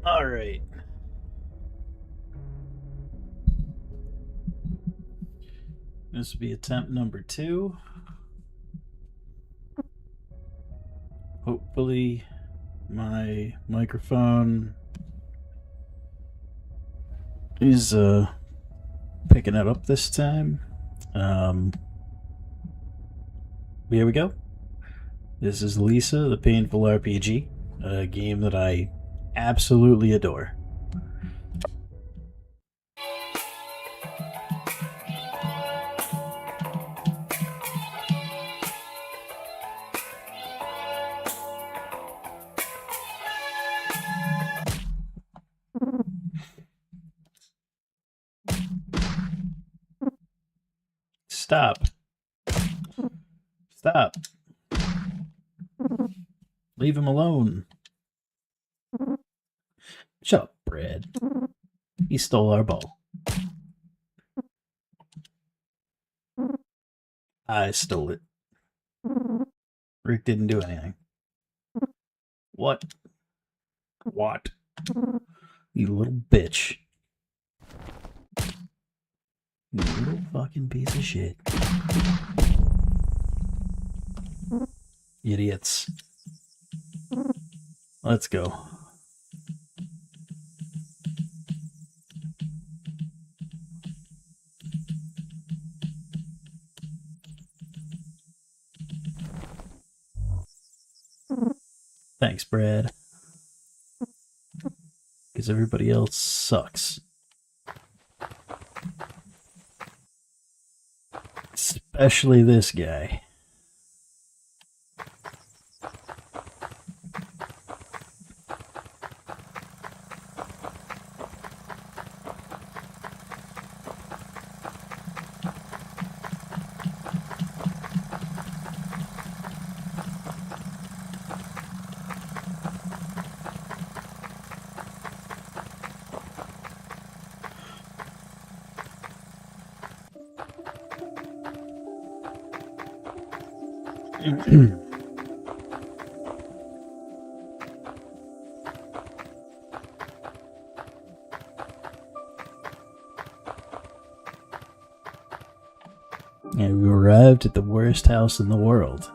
All right. This will be attempt number 2. Hopefully, my microphone is picking it up this time. Here we go. This is Lisa, the Painful RPG, a game that I absolutely adore. Stop. Stop. Leave him alone. Shut up, Brad. He stole our ball. I stole it. Rick didn't do anything. What? What? You little bitch. You little fucking piece of shit. Idiots. Let's go. Thanks, Brad. Because everybody else sucks. Especially this guy. And we arrived at the worst house in the world.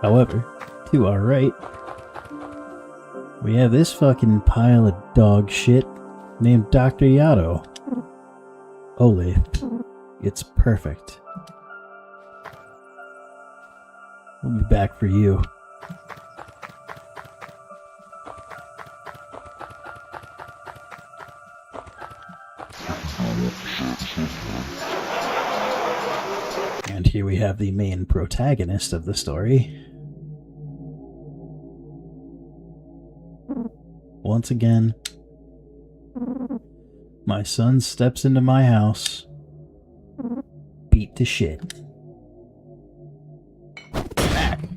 However, to our right, we have this fucking pile of dog shit named Dr. Yato. Ole, it's perfect. We'll be back for you. And here we have the main protagonist of the story. Once again, my son steps into my house, beat to shit. Back.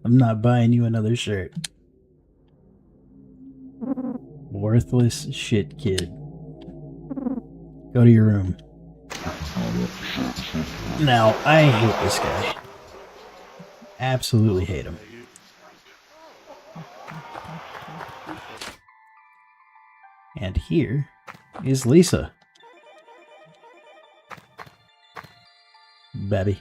I'm not buying you another shirt. Worthless shit kid. Go to your room. Now, I hate this guy. Absolutely hate him. And here is Lisa. Baby.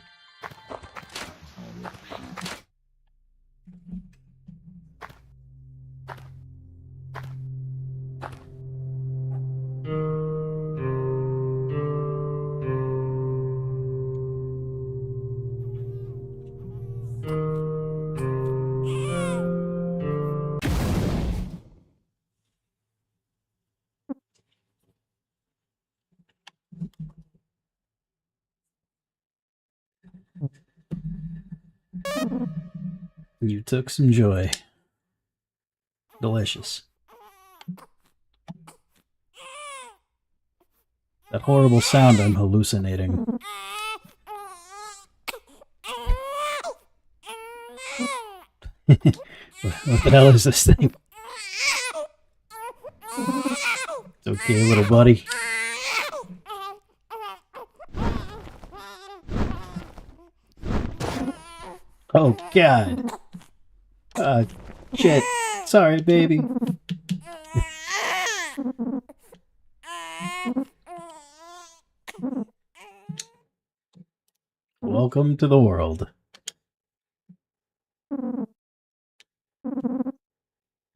You took some joy. Delicious. That horrible sound I'm hallucinating. What the hell is this thing? It's okay, little buddy. Oh, God. Shit. Sorry, baby. Welcome to the world.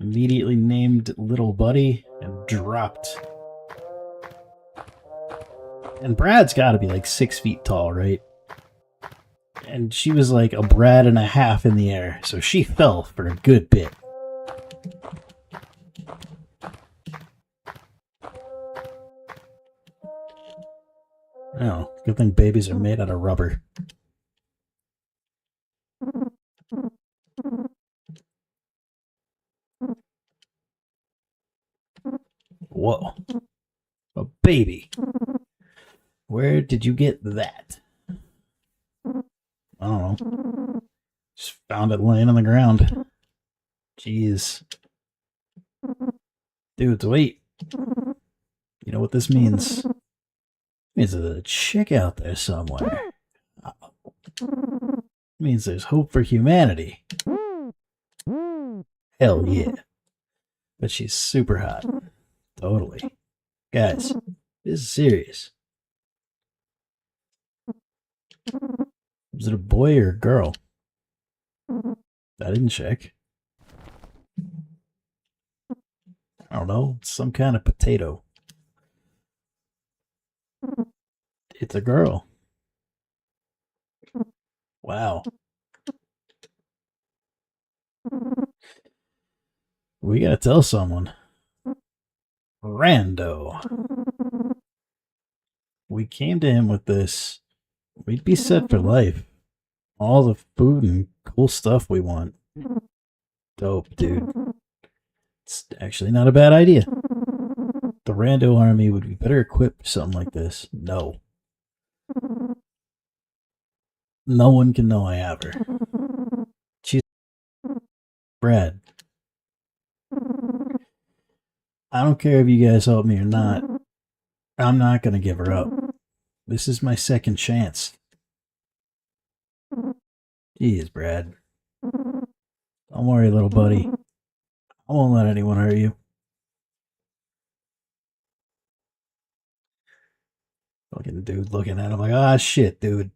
Immediately named Little Buddy and dropped. And Brad's got to be like 6 feet tall, right? And she was like a Brad and a half in the air, so she fell for a good bit. Oh, good thing babies are made out of rubber. Whoa. A baby. Where did you get that? I don't know. Just found it laying on the ground. Jeez. Dudes, wait. You know what this means? It means there's a chick out there somewhere. It means there's hope for humanity. Hell yeah. But she's super hot. Totally. Guys, this is serious. Is it a boy or a girl? I didn't check. I don't know. It's some kind of potato. It's a girl. Wow. We gotta tell someone. Rando. We came to him with this. We'd be set for life. All the food and cool stuff we want. Dope, dude. It's actually not a bad idea. The Rando army would be better equipped for something like this. No. No one can know I have her. She's Brad. I don't care if you guys help me or not. I'm not gonna give her up. This is my second chance. Jeez, Brad. Don't worry, little buddy. I won't let anyone hurt you. Fucking dude looking at him like, ah, shit, dude.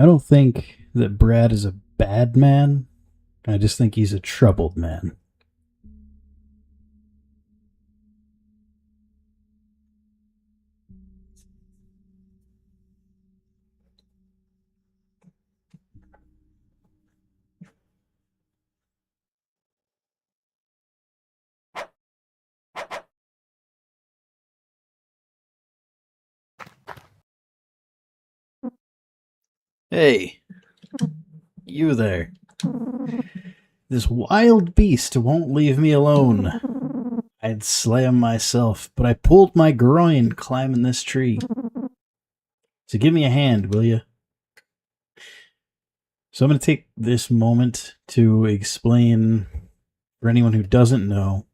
I don't think that Brad is a bad man. I just think he's a troubled man. Hey, you there. This wild beast won't leave me alone. I'd slay him myself, but I pulled my groin climbing this tree. So give me a hand, will you? So I'm going to take this moment to explain, for anyone who doesn't know,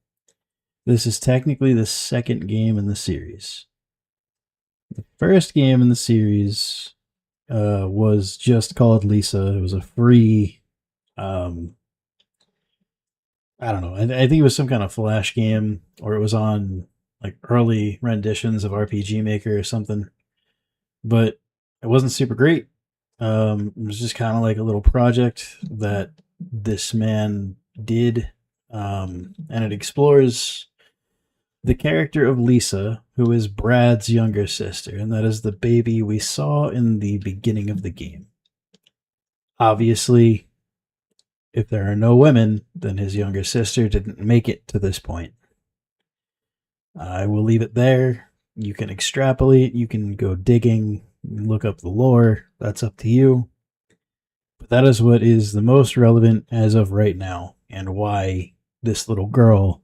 this is technically the second game in the series. The first game in the series was just called Lisa. It was a free, I don't know, I think it was some kind of Flash game, or it was on like early renditions of RPG Maker or something. But it wasn't super great. It was just kind of like a little project that this man did, and it explores the character of Lisa, who is Brad's younger sister, and that is the baby we saw in the beginning of the game. Obviously, if there are no women, then his younger sister didn't make it to this point. I will leave it there. You can extrapolate, you can go digging, look up the lore, that's up to you. But that is what is the most relevant as of right now, and why this little girl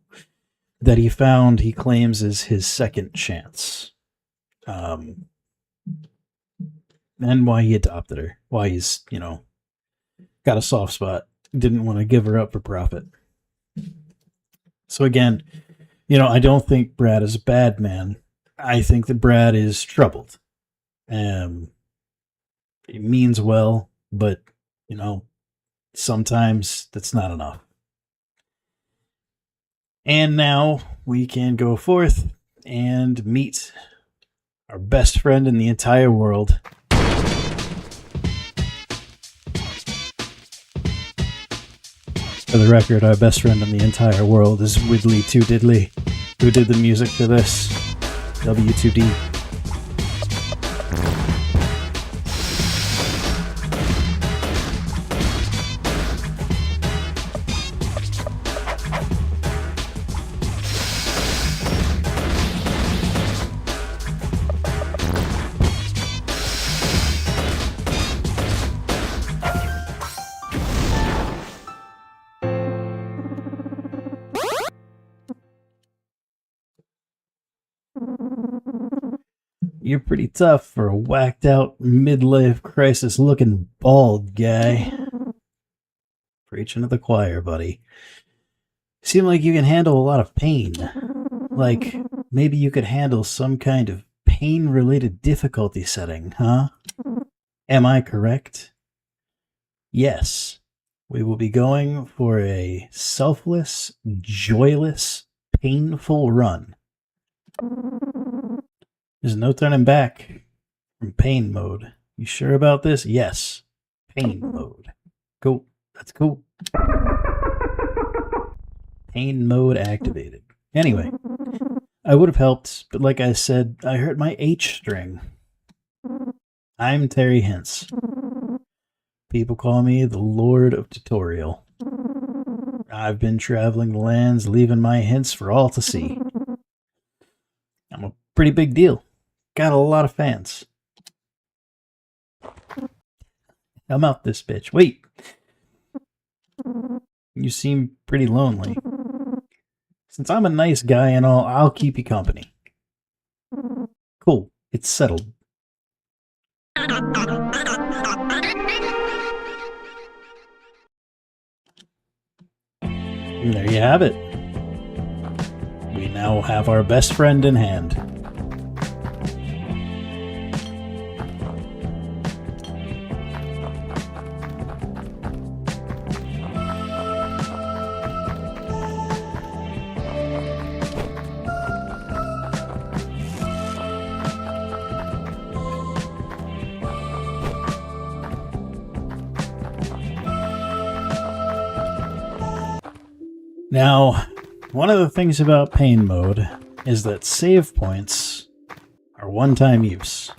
that he found, he claims, is his second chance. And why he adopted her. Why he's, got a soft spot. Didn't want to give her up for profit. So again, I don't think Brad is a bad man. I think that Brad is troubled. He means well, but, sometimes that's not enough. And now we can go forth and meet our best friend in the entire world. For the record, our best friend in the entire world is Widley Too Diddley, who did the music for this. W2D. You're pretty tough for a whacked out midlife crisis looking bald guy. Preaching to the choir, buddy. Seem like you can handle a lot of pain. Like, maybe you could handle some kind of pain-related difficulty setting, huh? Am I correct? Yes. We will be going for a selfless, joyless, painful run. There's no turning back from pain mode. You sure about this? Yes. Pain mode. Cool. That's cool. Pain mode activated. Anyway, I would have helped, but like I said, I hurt my H string. I'm Terry Hintz. People call me the Lord of Tutorial. I've been traveling the lands, leaving my hints for all to see. I'm a pretty big deal. Got a lot of fans. I'm out this bitch. Wait. You seem pretty lonely. Since I'm a nice guy and all, I'll keep you company. Cool. It's settled. And there you have it. We now have our best friend in hand. Now, one of the things about pain mode is that save points are one-time use.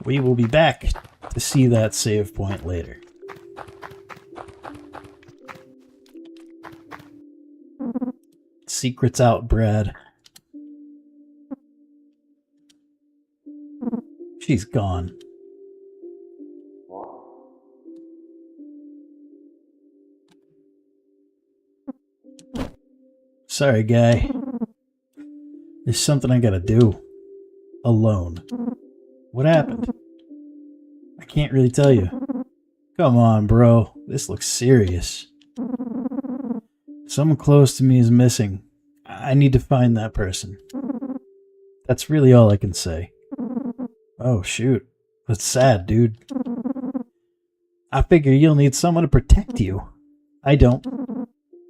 We will be back to see that save point later. Secrets out, Brad. She's gone. Sorry, guy. There's something I gotta do. Alone. What happened? I can't really tell you. Come on, bro. This looks serious. Someone close to me is missing. I need to find that person. That's really all I can say. Oh, shoot. That's sad, dude. I figure you'll need someone to protect you. I don't.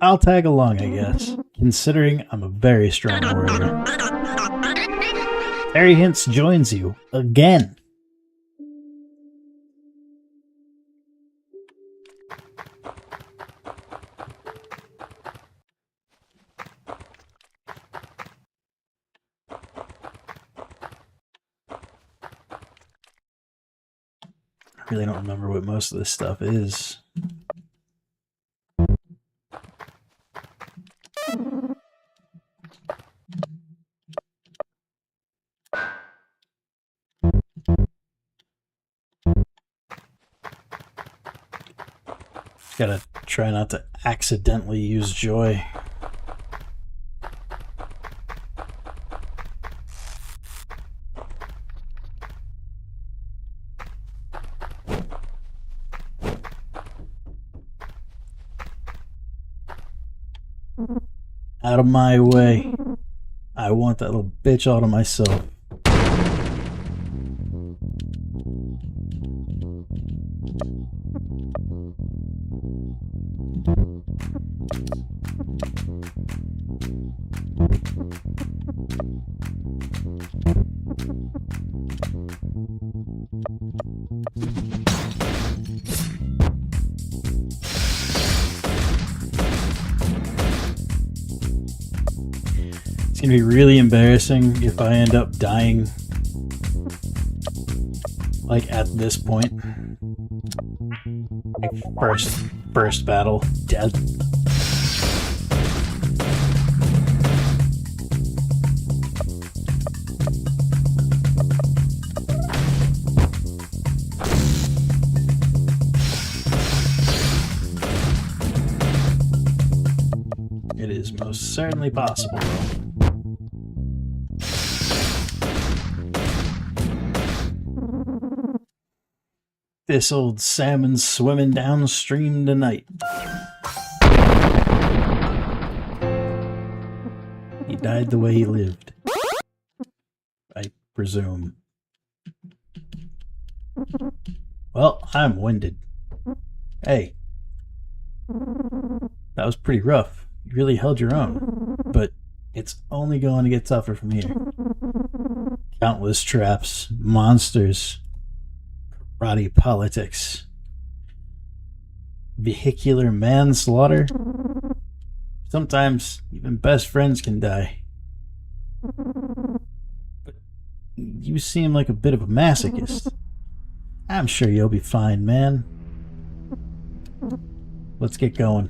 I'll tag along, I guess, considering I'm a very strong warrior. Terry Hintz joins you again. I really don't remember what most of this stuff is. Gotta try not to accidentally use joy. Out of my way. I want that little bitch all to myself. It's gonna be really embarrassing if I end up dying, like, at this point. Like, first battle, dead. It is most certainly possible, though. This old salmon's swimming downstream tonight. He died the way he lived, I presume. Well, I'm winded. Hey. That was pretty rough. You really held your own. But it's only going to get tougher from here. Countless traps, monsters, karate politics, vehicular manslaughter. Sometimes even best friends can die. But you seem like a bit of a masochist. I'm sure you'll be fine, man. Let's get going.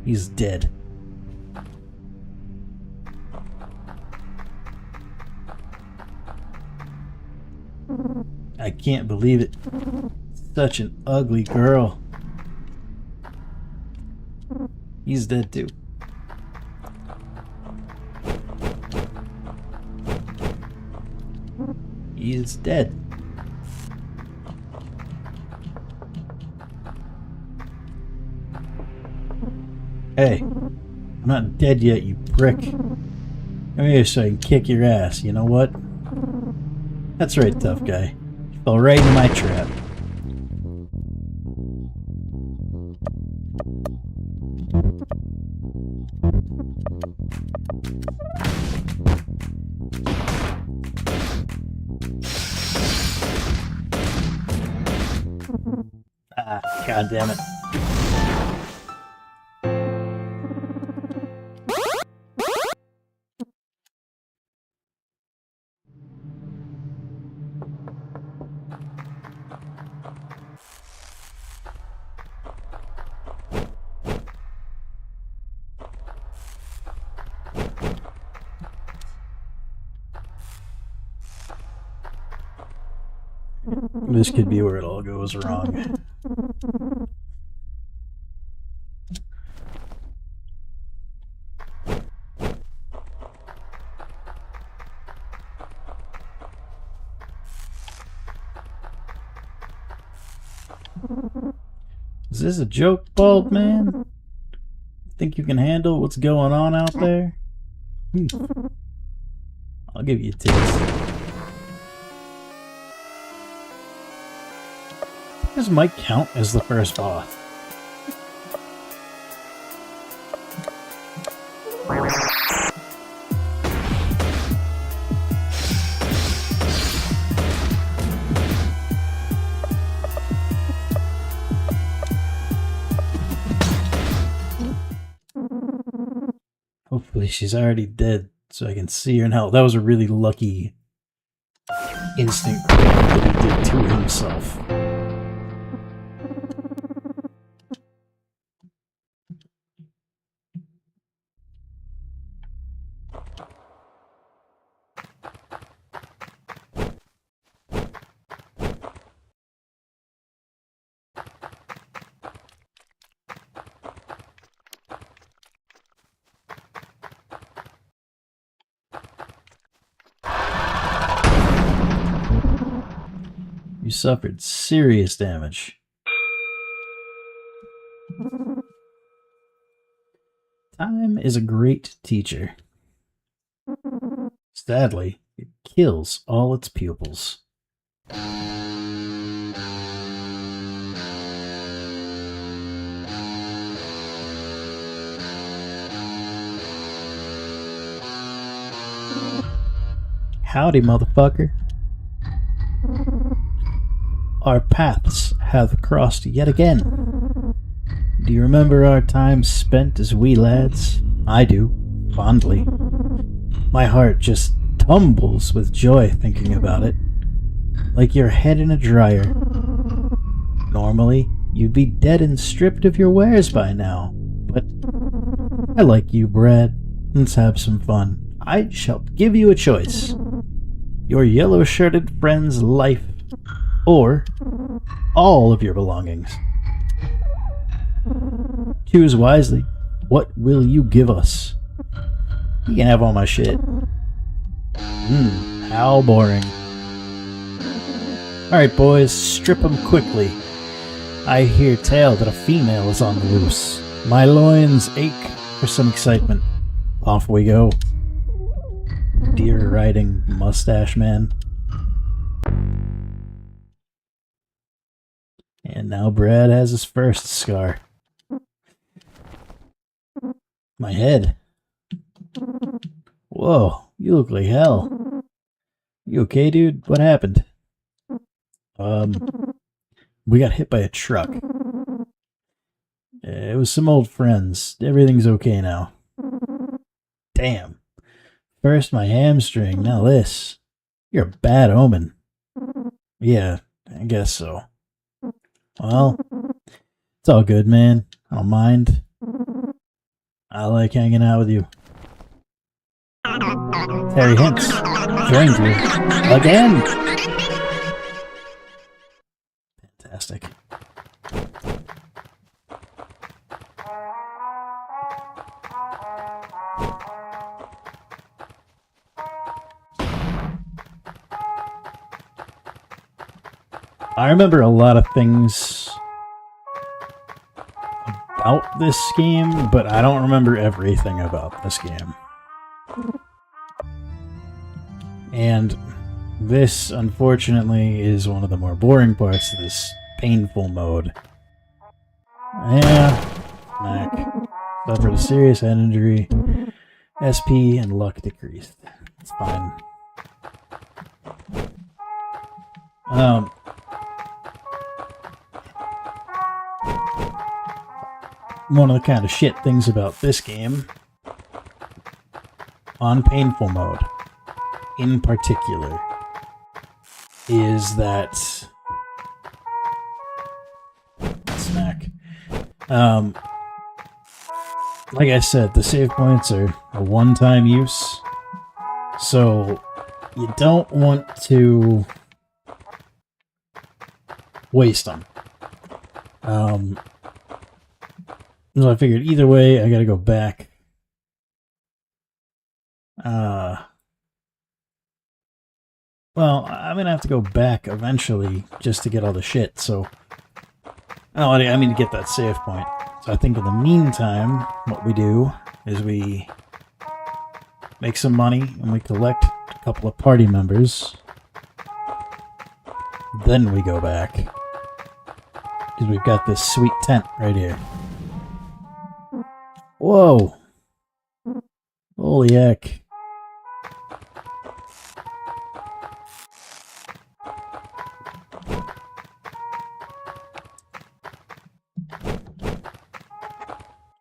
He's dead. I can't believe it. Such an ugly girl. He's dead too. He is dead. Hey, I'm not dead yet, you prick. Come here so I can kick your ass, you know what? That's right, tough guy. You fell right into my trap. God damn it. This could be where it all goes wrong. Is this a joke, bald man? Think you can handle what's going on out there? I'll give you a taste. Does Mike count as the first boss? Hopefully she's already dead so I can see her in hell. That was a really lucky instant that he did to himself. You suffered serious damage. Time is a great teacher. Sadly, it kills all its pupils. Howdy, motherfucker. Our paths have crossed yet again. Do you remember our time spent as wee lads? I do, fondly. My heart just tumbles with joy thinking about it, like your head in a dryer. Normally, you'd be dead and stripped of your wares by now, but I like you, Brad. Let's have some fun. I shall give you a choice. Your yellow-shirted friend's life, or all of your belongings. Choose wisely. What will you give us? You can have all my shit. How boring. Alright, boys, strip 'em quickly. I hear tell that a female is on the loose. My loins ache for some excitement. Off we go. Deer riding mustache man. And now Brad has his first scar. My head. Whoa, you look like hell. You okay, dude? What happened? We got hit by a truck. It was some old friends. Everything's okay now. Damn. First my hamstring, now this. You're a bad omen. Yeah, I guess so. Well, it's all good, man. I don't mind. I like hanging out with you. Terry Hinks joined you again. Fantastic. I remember a lot of things about this game, but I don't remember everything about this game. And this, unfortunately, is one of the more boring parts of this painful mode. Yeah, Mac suffered a serious head injury, SP and luck decreased. It's fine. one of the kind of shit things about this game, on painful mode, in particular, is that smack. Like I said, the save points are a one-time use, so you don't want to waste them. So I figured either way, I gotta go back. Well, I'm gonna have to go back eventually just to get all the shit, so... Oh, I mean to get that save point. So I think in the meantime, what we do is we make some money and we collect a couple of party members. Then we go back. Because we've got this sweet tent right here. Whoa! Holy heck.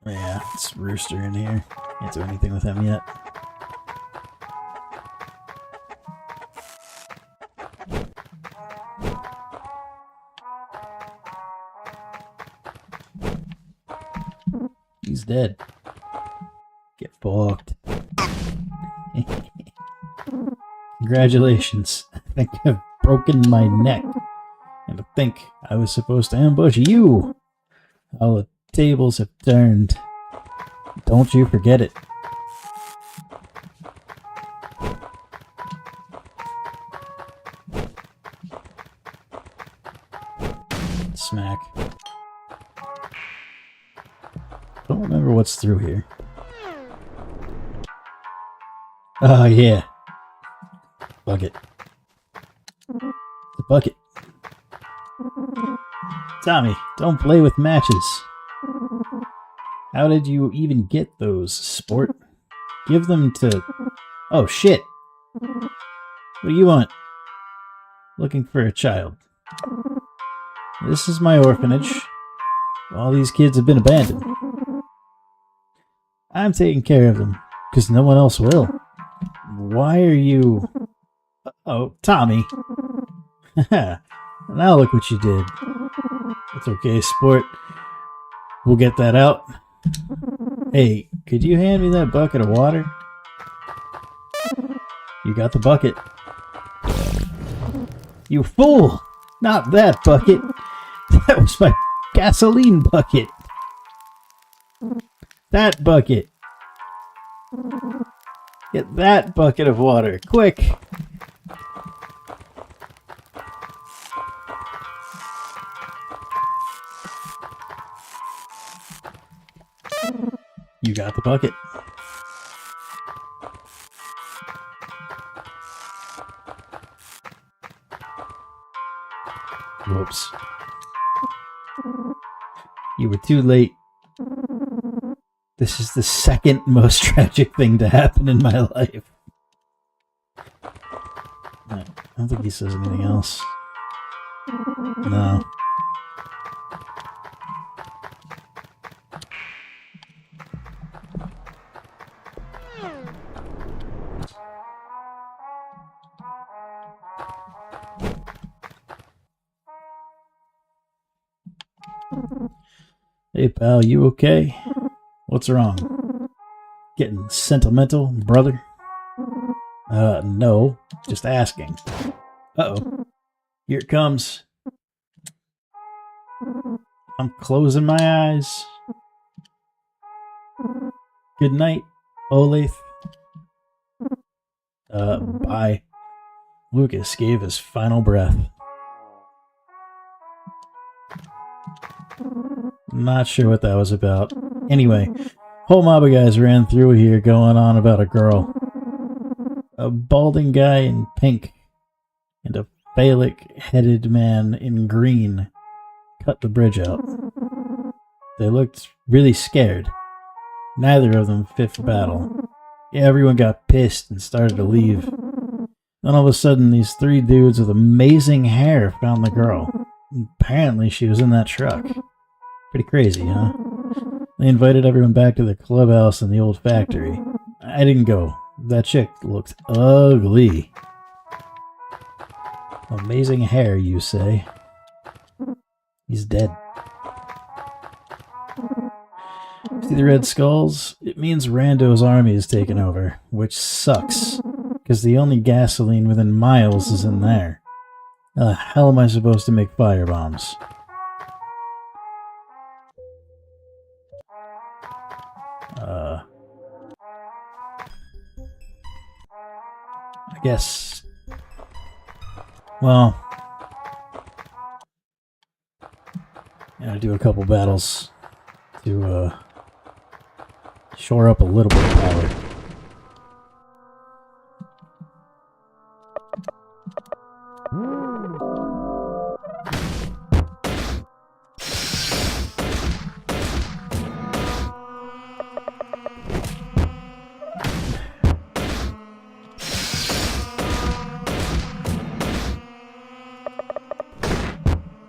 Yeah, it's Rooster in here. Can't do anything with him yet. He's dead. Get fucked. Congratulations. I think I've broken my neck. And I think I was supposed to ambush you. All the tables have turned. Don't you forget it. Smack. Don't remember what's through here. Oh, yeah. Bucket. The bucket. Tommy, don't play with matches. How did you even get those, sport? Give them to... Oh, shit. What do you want? Looking for a child. This is my orphanage. All these kids have been abandoned. I'm taking care of them, because no one else will. Why are you... Oh, Tommy. Now look what you did. It's okay, sport. We'll get that out. Hey, could you hand me that bucket of water? You got the bucket. You fool! Not that bucket! That was my gasoline bucket! That bucket! Get that bucket of water, quick! You got the bucket. Whoops. You were too late. This is the second most tragic thing to happen in my life. I don't think he says anything else. No. Hey pal, you okay? What's wrong? Getting sentimental, brother? No. Just asking. Uh-oh. Here it comes. I'm closing my eyes. Good night, Olaf. Bye. Lucas gave his final breath. Not sure what that was about. Anyway, whole mob of guys ran through here going on about a girl. A balding guy in pink and a phallic-headed man in green cut the bridge out. They looked really scared. Neither of them fit for battle. Everyone got pissed and started to leave. Then all of a sudden, these three dudes with amazing hair found the girl. Apparently, she was in that truck. Pretty crazy, huh? They invited everyone back to the clubhouse in the old factory. I didn't go. That chick looked ugly. Amazing hair, you say? He's dead. See the red skulls? It means Rando's army is taken over, which sucks, because the only gasoline within miles is in there. How the hell am I supposed to make firebombs? I guess... Well... Gotta do a couple battles to, shore up a little bit of power.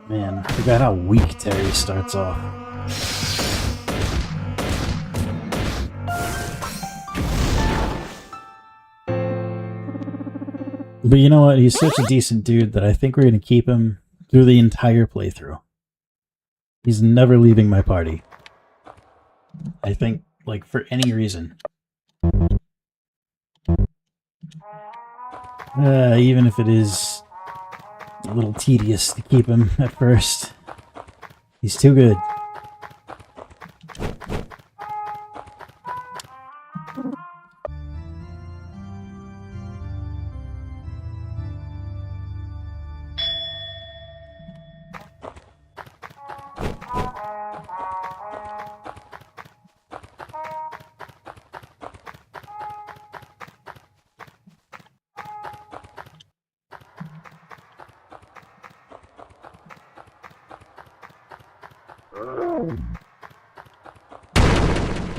Man, I forgot how weak Terry starts off. But you know what? He's such a decent dude that I think we're going to keep him through the entire playthrough. He's never leaving my party. I think, like, for any reason. Even if it is a little tedious to keep him at first. He's too good.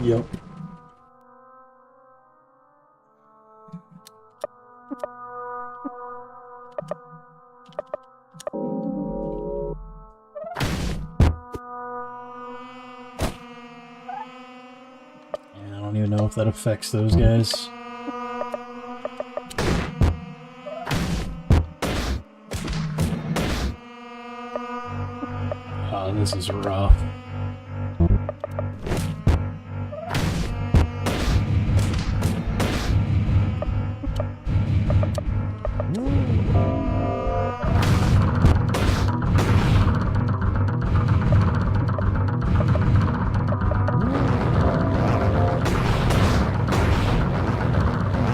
Yep. I don't even know if that affects those guys. Oh, this is rough.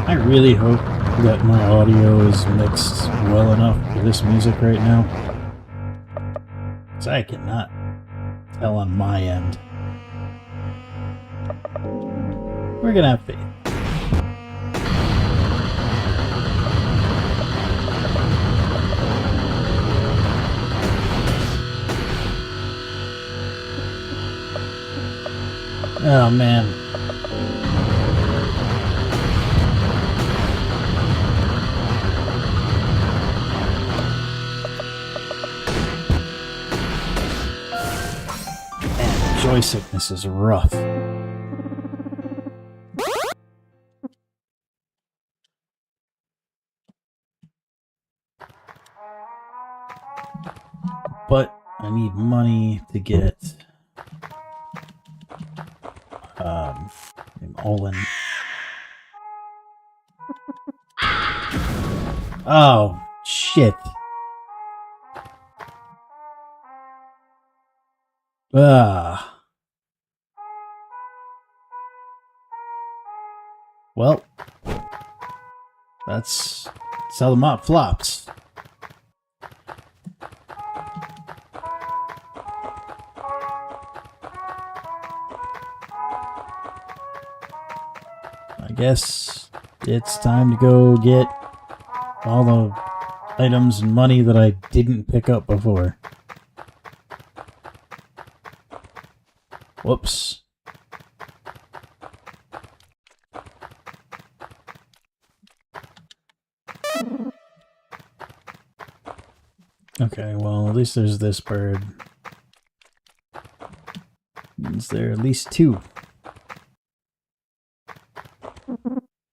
I really hope that my audio is mixed well enough for this music right now. Because I cannot tell on my end. We're gonna have faith. Oh man. Man, joy sickness is rough. But I need money to get all in. Oh shit. Ah. Well, that's how the mop flops. I guess it's time to go get all the items and money that I didn't pick up before. Whoops. Okay, well, at least there's this bird. Means there are at least 2.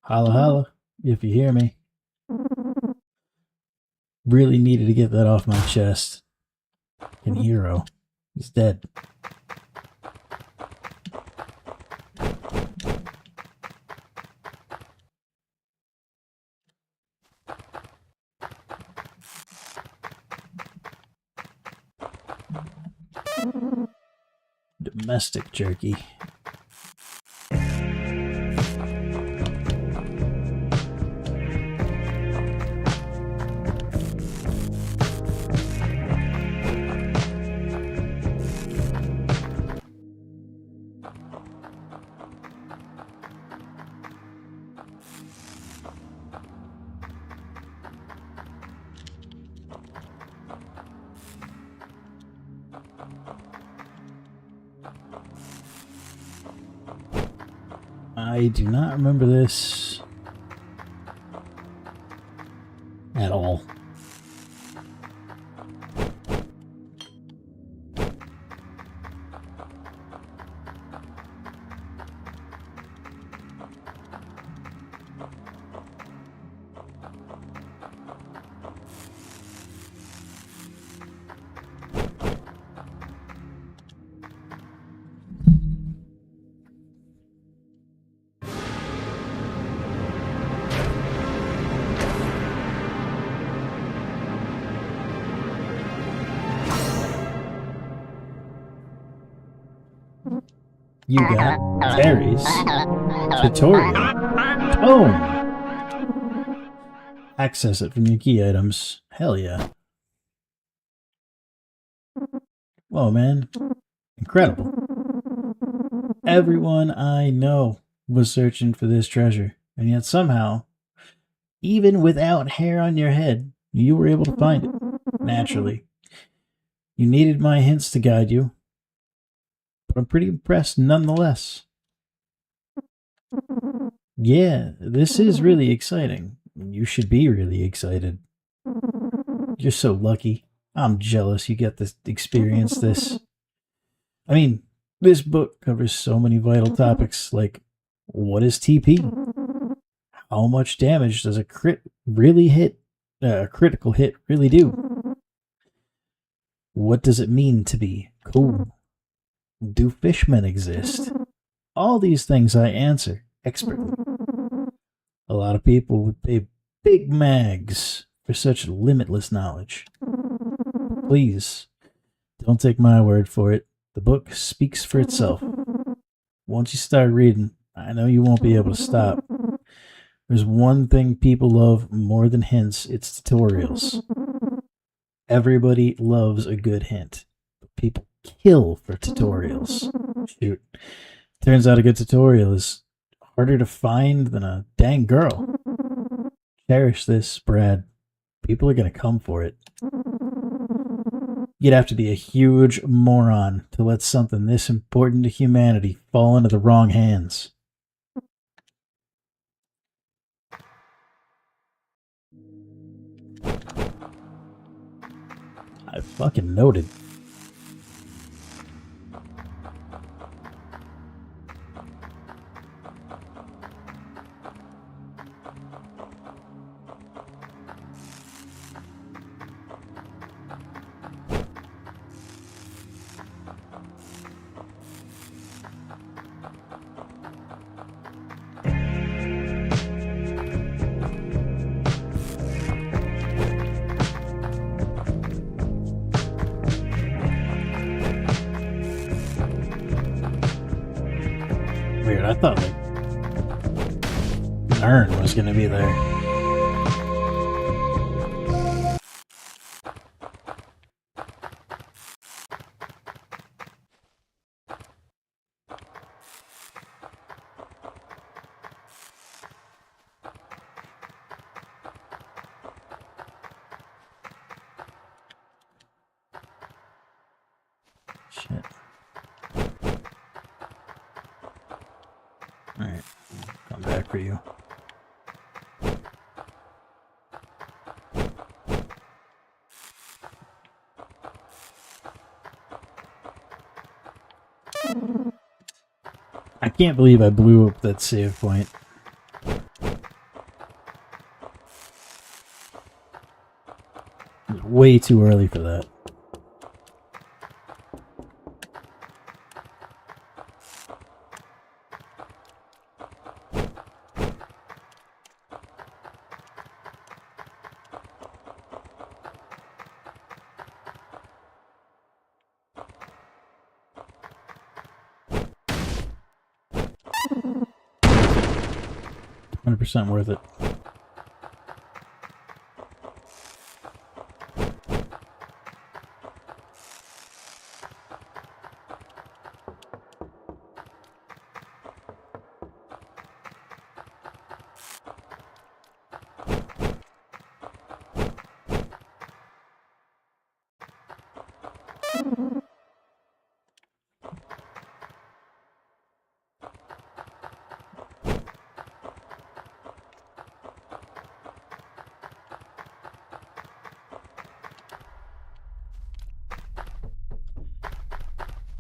Holla holla, if you hear me. Really needed to get that off my chest. And Hero is dead. Domestic jerky. I do not remember this at all. You got Terry's tutorial. Boom! Access it from your key items. Hell yeah. Whoa, man. Incredible. Everyone I know was searching for this treasure, and yet somehow, even without hair on your head, you were able to find it. Naturally. You needed my hints to guide you, but I'm pretty impressed nonetheless. Yeah, this is really exciting. You should be really excited. You're so lucky. I'm jealous you get to experience this. I mean, this book covers so many vital topics, like what is TP? How much damage does a critical hit really do? What does it mean to be cool? Do fishmen exist? All these things I answer expertly. A lot of people would pay big mags for such limitless knowledge. Please, don't take my word for it. The book speaks for itself. Once you start reading, I know you won't be able to stop. There's one thing people love more than hints, it's tutorials. Everybody loves a good hint, but people kill for tutorials. Shoot. Turns out a good tutorial is harder to find than a dang girl. Cherish this, Brad. People are going to come for it. You'd have to be a huge moron to let something this important to humanity fall into the wrong hands. I fucking noted. Weird, I thought like an urn was gonna be there. Shit. Alright, come back for you. I can't believe I blew up that save point. It's way too early for that. %100% worth it.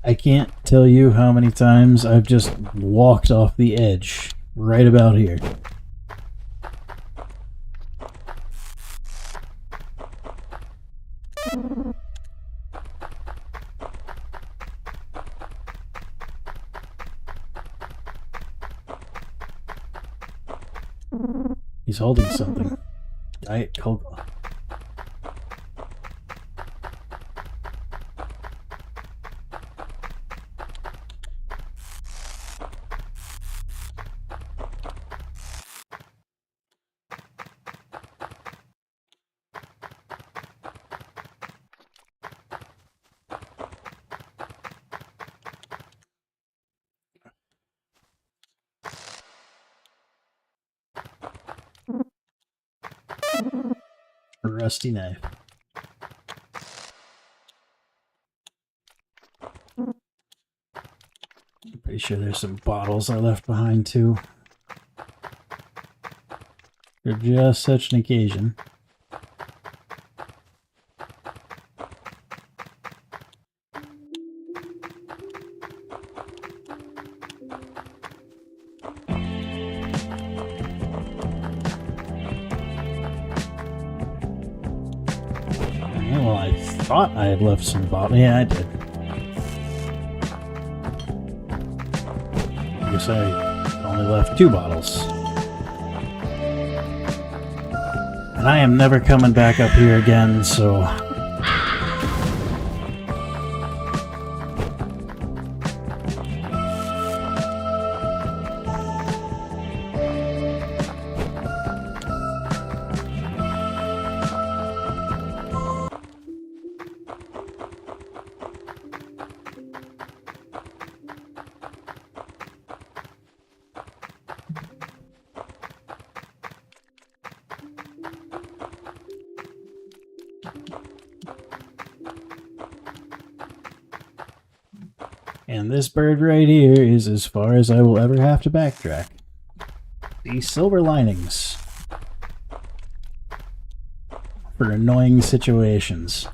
I can't tell you how many times I've just walked off the edge right about here. He's holding something. Diet Cola. A rusty knife. I'm pretty sure there's some bottles I left behind too. For just such an occasion. Well, I thought I had left some bottles. Yeah, I did. I guess I only left 2 bottles. And I am never coming back up here again, so... And this bird right here is as far as I will ever have to backtrack. The silver linings for annoying situations.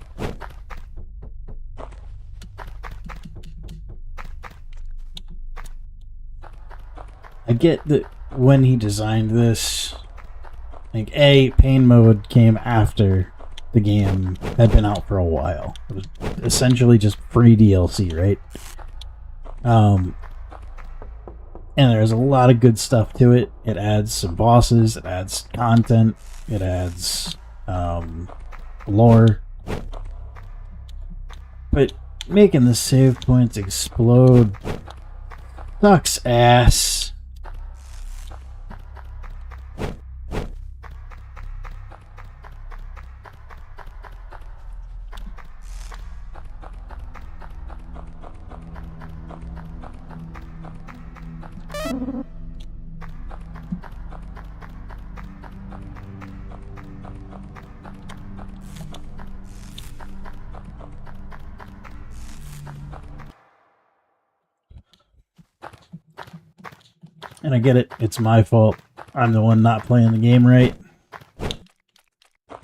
I get that when he designed this, like, pain mode came after the game had been out for a while. It was essentially just free DLC, right? And there's a lot of good stuff to it. It adds some bosses, it adds content, it adds lore. But making the save points explode sucks ass. And I get it, it's my fault. I'm the one not playing the game right.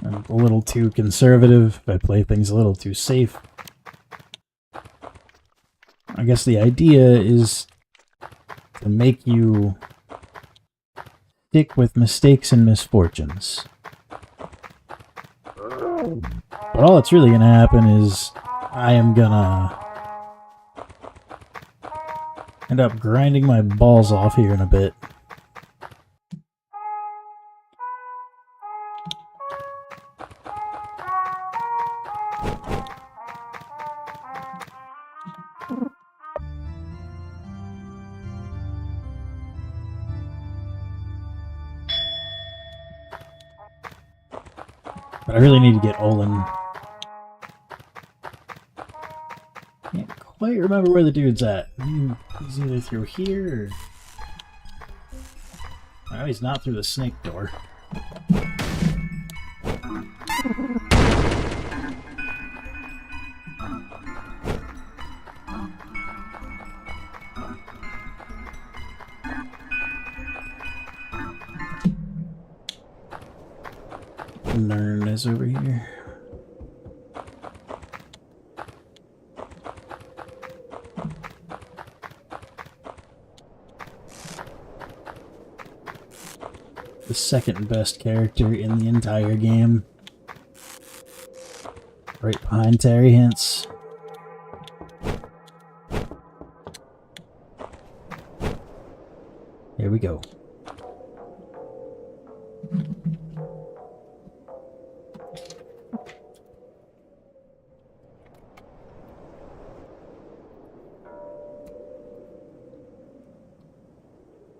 I'm a little too conservative. I play things a little too safe. I guess the idea is to make you stick with mistakes and misfortunes. But all that's really gonna happen is I am gonna end up grinding my balls off here in a bit. But I really need to get Olin. Can't quite remember where the dude's at. He's either through here or... Oh, he's not through the snake door. Nern is over here. The second best character in the entire game. Right behind Terry Hintz. Here we go.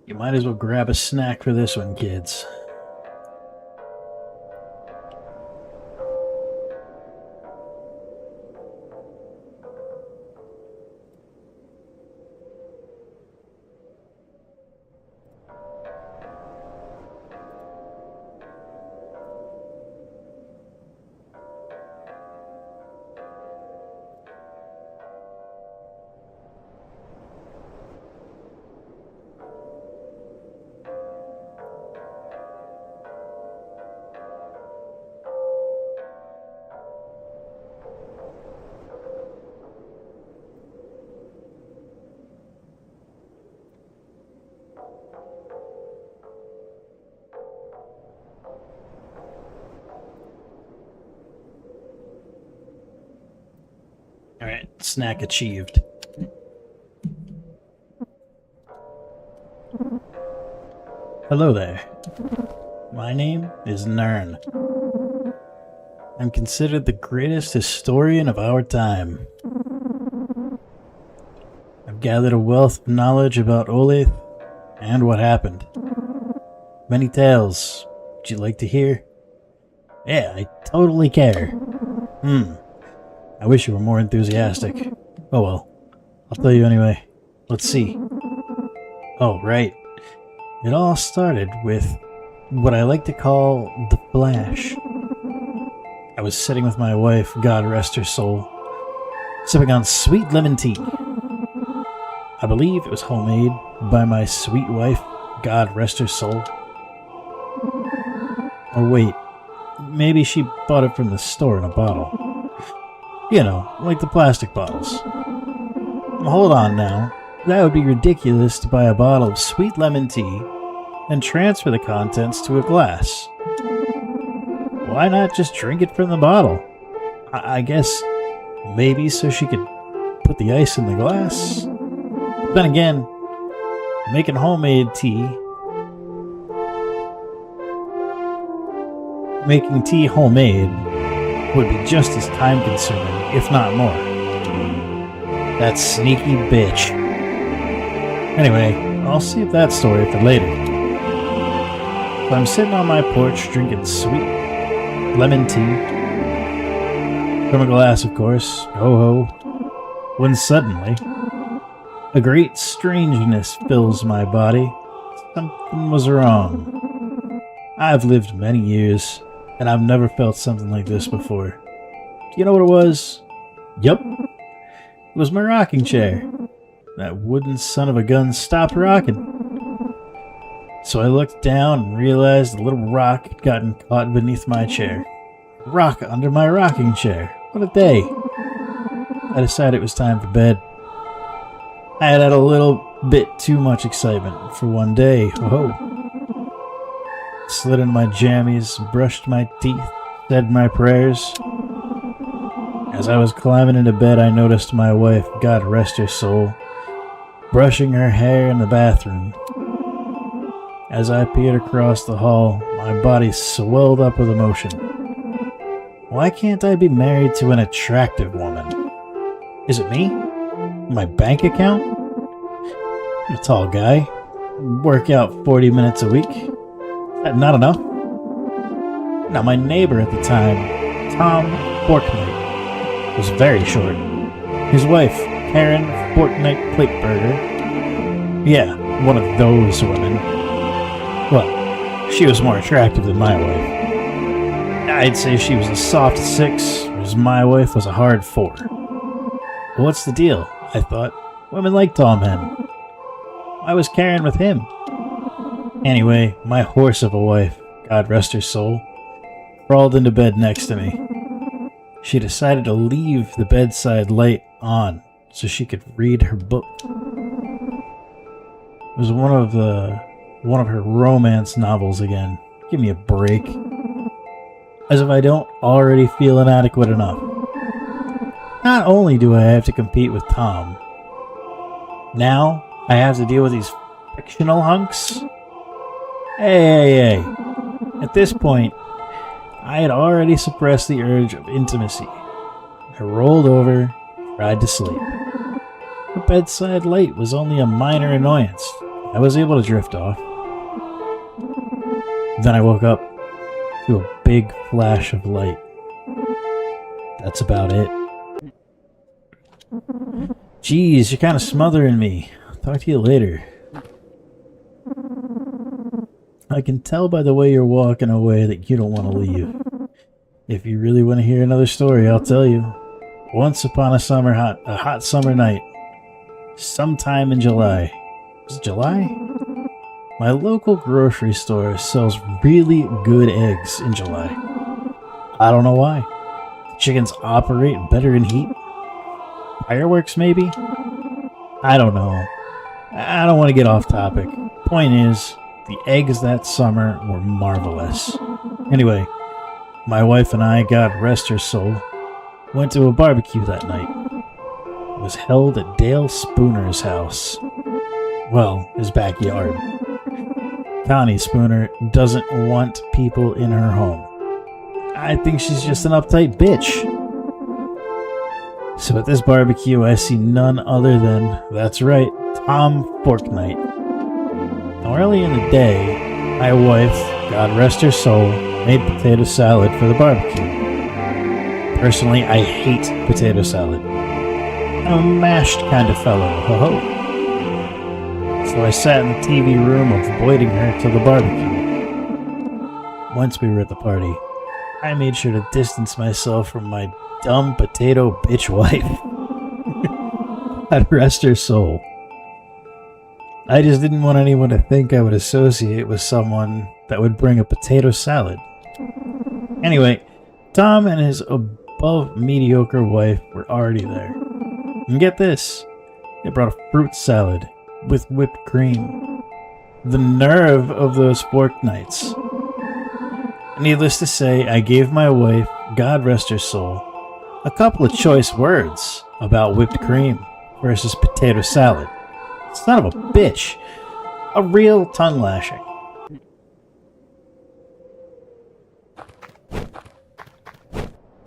You might as well grab a snack for this one, kids. Alright, snack achieved. Hello there. My name is Nern. I'm considered the greatest historian of our time. I've gathered a wealth of knowledge about Olith and what happened. Many tales. Would you like to hear? Yeah, I totally care. I wish you were more enthusiastic. Oh well. I'll tell you anyway. Let's see. Oh, right. It all started with what I like to call the flash. I was sitting with my wife, God rest her soul, sipping on sweet lemon tea. I believe it was homemade by my sweet wife, God rest her soul. Or wait, maybe she bought it from the store in a bottle. You know, like the plastic bottles. Hold on now. That would be ridiculous to buy a bottle of sweet lemon tea and transfer the contents to a glass. Why not just drink it from the bottle? I guess maybe so she could put the ice in the glass? But then again, making homemade tea... Making tea homemade would be just as time-consuming, if not more. That sneaky bitch. Anyway, I'll save that story for later. So I'm sitting on my porch drinking sweet lemon tea. From a glass, of course. Ho-ho. When suddenly, a great strangeness fills my body. Something was wrong. I've lived many years, and I've never felt something like this before. Do you know what it was? Yup. It was my rocking chair. That wooden son of a gun stopped rocking. So I looked down and realized a little rock had gotten caught beneath my chair. A rock under my rocking chair. What a day. I decided it was time for bed. I had a little bit too much excitement for one day. Oh, slid in my jammies, brushed my teeth, said my prayers. As I was climbing into bed, I noticed my wife, God rest her soul, brushing her hair in the bathroom. As I peered across the hall, my body swelled up with emotion. Why can't I be married to an attractive woman? Is it me? My bank account? I'm a tall guy. Work out 40 minutes a week. Not enough? Now, my neighbor at the time, Tom Forknight, was very short. His wife, Karen Forknight Plateburger, yeah, one of those women. Well, she was more attractive than my wife. I'd say she was a soft 6, whereas my wife was a hard 4. What's the deal? I thought. Women like tall men. Why was Karen with him? Anyway, my horse of a wife, God rest her soul, crawled into bed next to me. She decided to leave the bedside light on so she could read her book. It was one of her romance novels again. Give me a break. As if I don't already feel inadequate enough. Not only do I have to compete with Tom, now I have to deal with these fictional hunks? Hey. At this point, I had already suppressed the urge of intimacy. I rolled over, tried to sleep. The bedside light was only a minor annoyance. I was able to drift off. Then I woke up to a big flash of light. That's about it. Geez, you're kind of smothering me. Talk to you later. I can tell by the way you're walking away that you don't want to leave. If you really want to hear another story, I'll tell you. Once upon a hot summer night, sometime in July. Was it July? My local grocery store sells really good eggs in July. I don't know why. Chickens operate better in heat. Fireworks, maybe? I don't know. I don't want to get off topic. Point is, the eggs that summer were marvelous. Anyway, my wife and I, God rest her soul, went to a barbecue that night. It was held at Dale Spooner's house. Well, his backyard. Connie Spooner doesn't want people in her home. I think she's just an uptight bitch. So at this barbecue, I see none other than, that's right, Tom Forknight. Now, early in the day, my wife, God rest her soul, made potato salad for the barbecue. Personally, I hate potato salad. I'm a mashed kind of fellow, ho-ho. So I sat in the TV room avoiding her till the barbecue. Once we were at the party, I made sure to distance myself from my dumb potato bitch wife. God rest her soul. I just didn't want anyone to think I would associate with someone that would bring a potato salad. Anyway, Tom and his above mediocre wife were already there. And get this, they brought a fruit salad with whipped cream. The nerve of those Forknights. Needless to say, I gave my wife, God rest her soul, a couple of choice words about whipped cream versus potato salad. Son of a bitch. A real tongue lashing.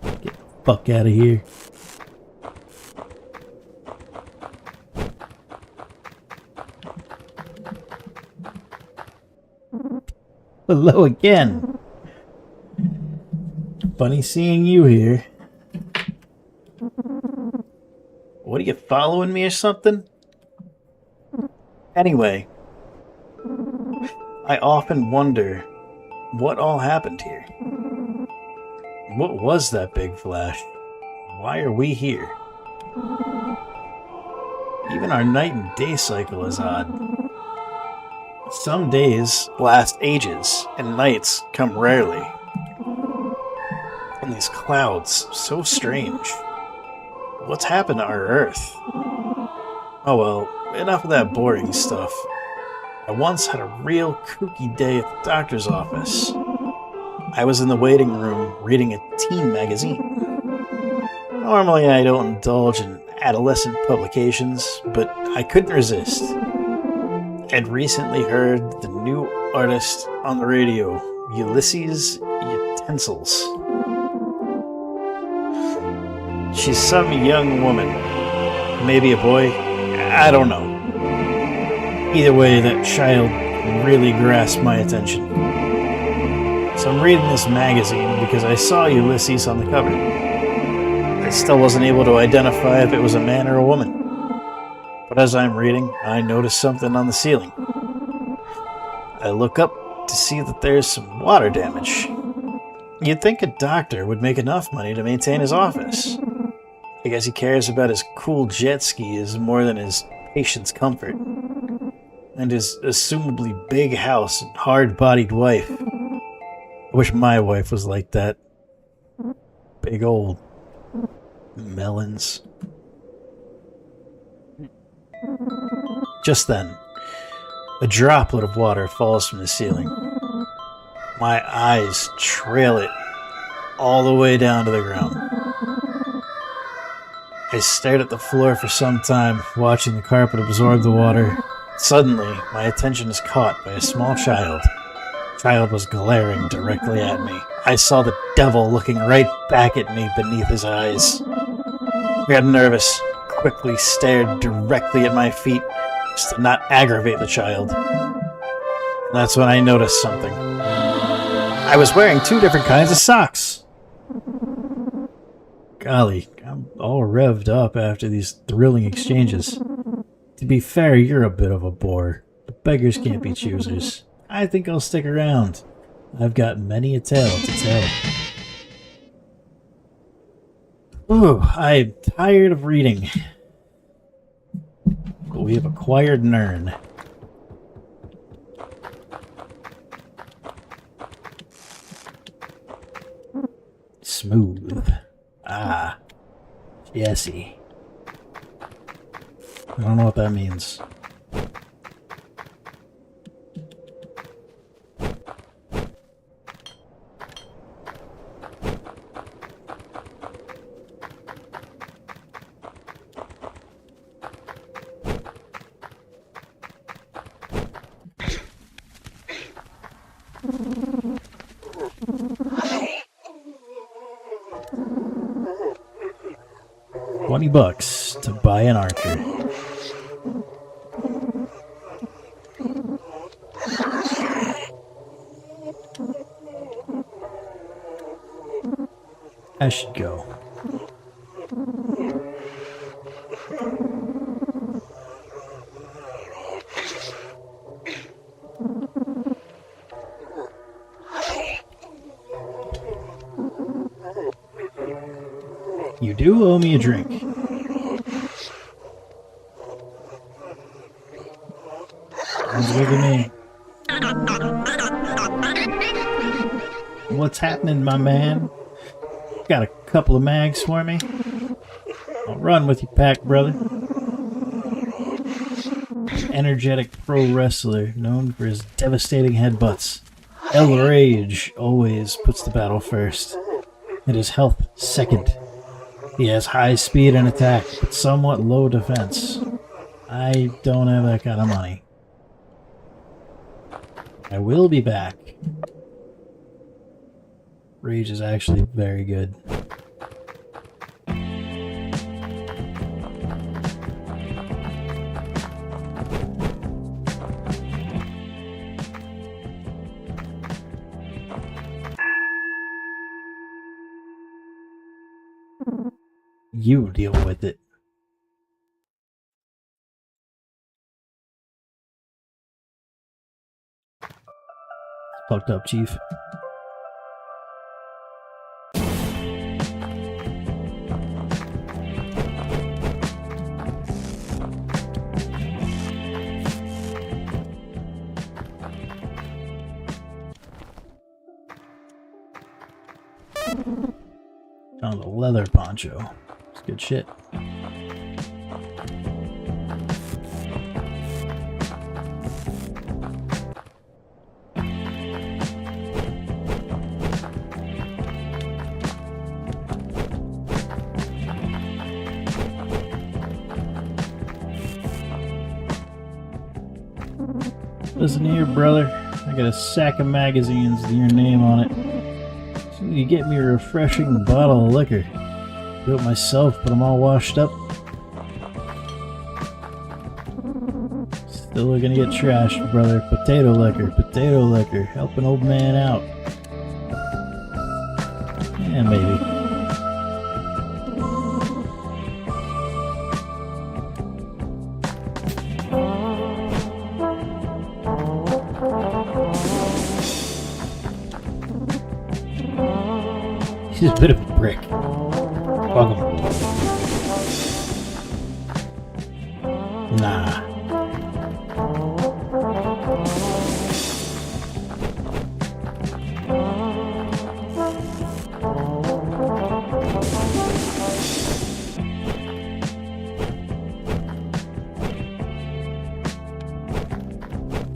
Get the fuck out of here. Hello again. Funny seeing you here. What are you following me or something? Anyway, I often wonder what all happened here. What was that big flash? Why are we here? Even our night and day cycle is odd. Some days last ages, and nights come rarely. And these clouds, so strange. What's happened to our Earth? Oh well, enough of that boring stuff. I once had a real kooky day at the doctor's office. I was in the waiting room reading a teen magazine. Normally, I don't indulge in adolescent publications, but I couldn't resist. I'd recently heard the new artist on the radio, Ulysses Utensils. She's some young woman, maybe a boy, I don't know. Either way, that child really grasped my attention. So I'm reading this magazine because I saw Ulysses on the cover. I still wasn't able to identify if it was a man or a woman. But as I'm reading, I notice something on the ceiling. I look up to see that there's some water damage. You'd think a doctor would make enough money to maintain his office. I guess he cares about his cool jet skis more than his patient's comfort. And his assumably big house and hard-bodied wife. I wish my wife was like that. Big old melons. Just then, a droplet of water falls from the ceiling. My eyes trail it all the way down to the ground. I stared at the floor for some time, watching the carpet absorb the water. Suddenly, my attention is caught by a small child. The child was glaring directly at me. I saw the devil looking right back at me beneath his eyes. I got nervous, quickly stared directly at my feet, just to not aggravate the child. And that's when I noticed something. I was wearing 2 different kinds of socks. Golly, I'm all revved up after these thrilling exchanges. To be fair, you're a bit of a bore. But beggars can't be choosers. I think I'll stick around. I've got many a tale to tell. Ooh, I'm tired of reading. But we have acquired Nern. Smooth. Ah. Jesse. I don't know what that means. $20 to buy an archer. I should go. You do owe me a drink. Sounds good to me. What's happening, my man? Got a couple of mags for me? I'll run with you, Pack, brother. Energetic pro wrestler known for his devastating headbutts. El Rage always puts the battle first, and his health second. He has high speed and attack, but somewhat low defense. I don't have that kind of money. I will be back. Rage is actually very good. You deal with it. Fucked up, Chief. Found a leather poncho. It's good shit. Listen here, brother. I got a sack of magazines with your name on it. So you get me a refreshing bottle of liquor. Do it myself, but I'm all washed up. Still gonna get trashed, brother. Potato liquor, help an old man out. Yeah, maybe. He's a bit of a prick. Fuck him. Nah.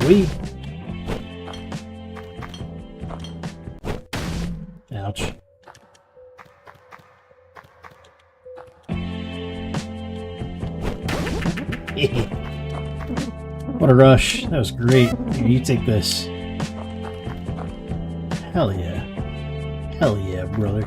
We. Ouch. What a rush. That was great. Here, you take this. Hell yeah. Hell yeah, brother.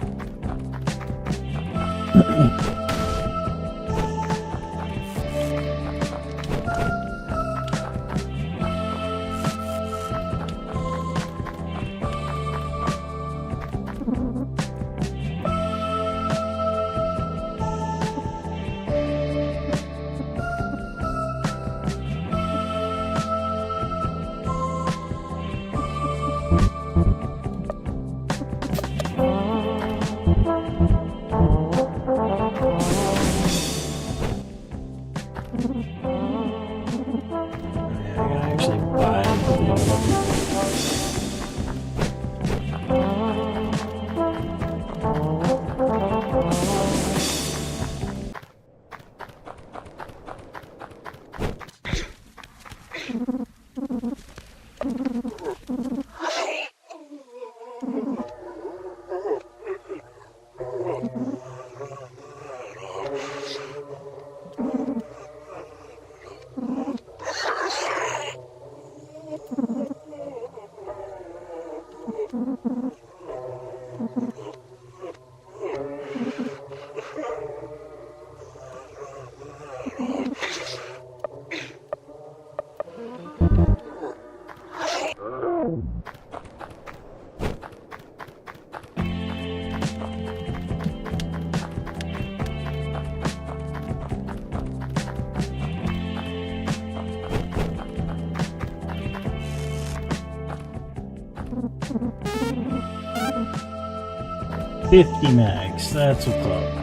$50 mags, that's what's up.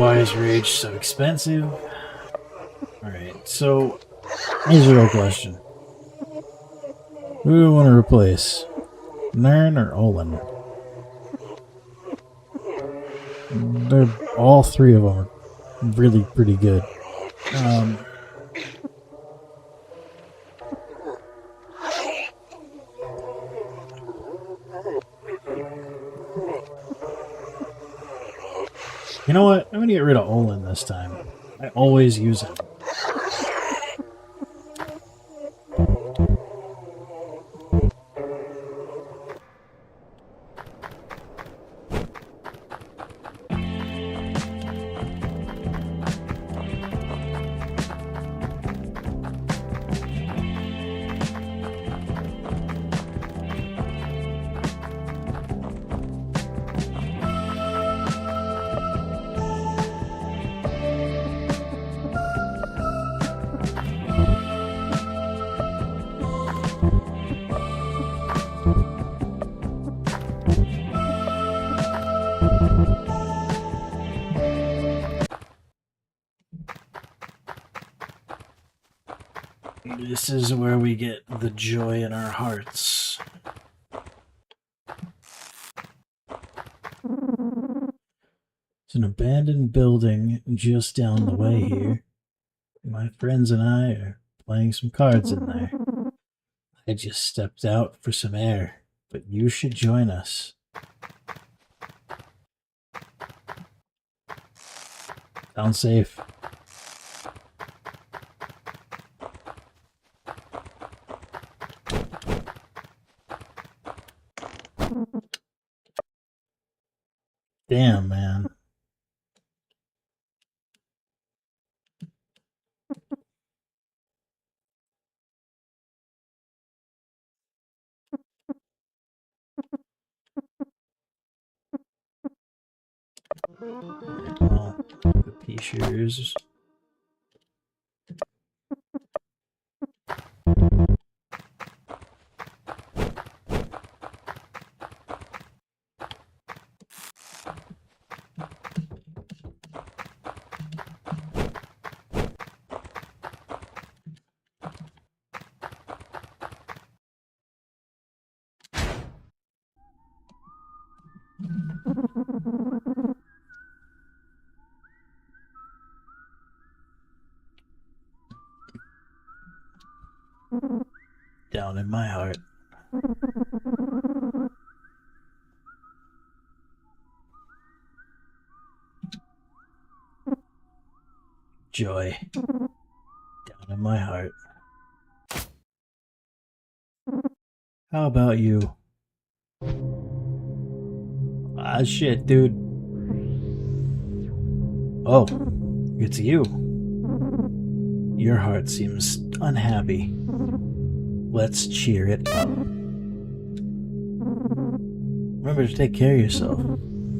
Why is rage so expensive? Alright, so here's the real question. Who do we want to replace? Nern or Olin? They're all three of them are really pretty good. You know what? I'm gonna get rid of Olin this time. I always use him. This is where we get the joy in our hearts. It's an abandoned building just down the way here. My friends and I are playing some cards in there. I just stepped out for some air, but you should join us. Sound safe. Damn, man. Well, the P-shears. Down in my heart. Joy. Down in my heart. How about you? Ah, shit, dude. Oh, it's you. Your heart seems unhappy. Let's cheer it up. Remember to take care of yourself.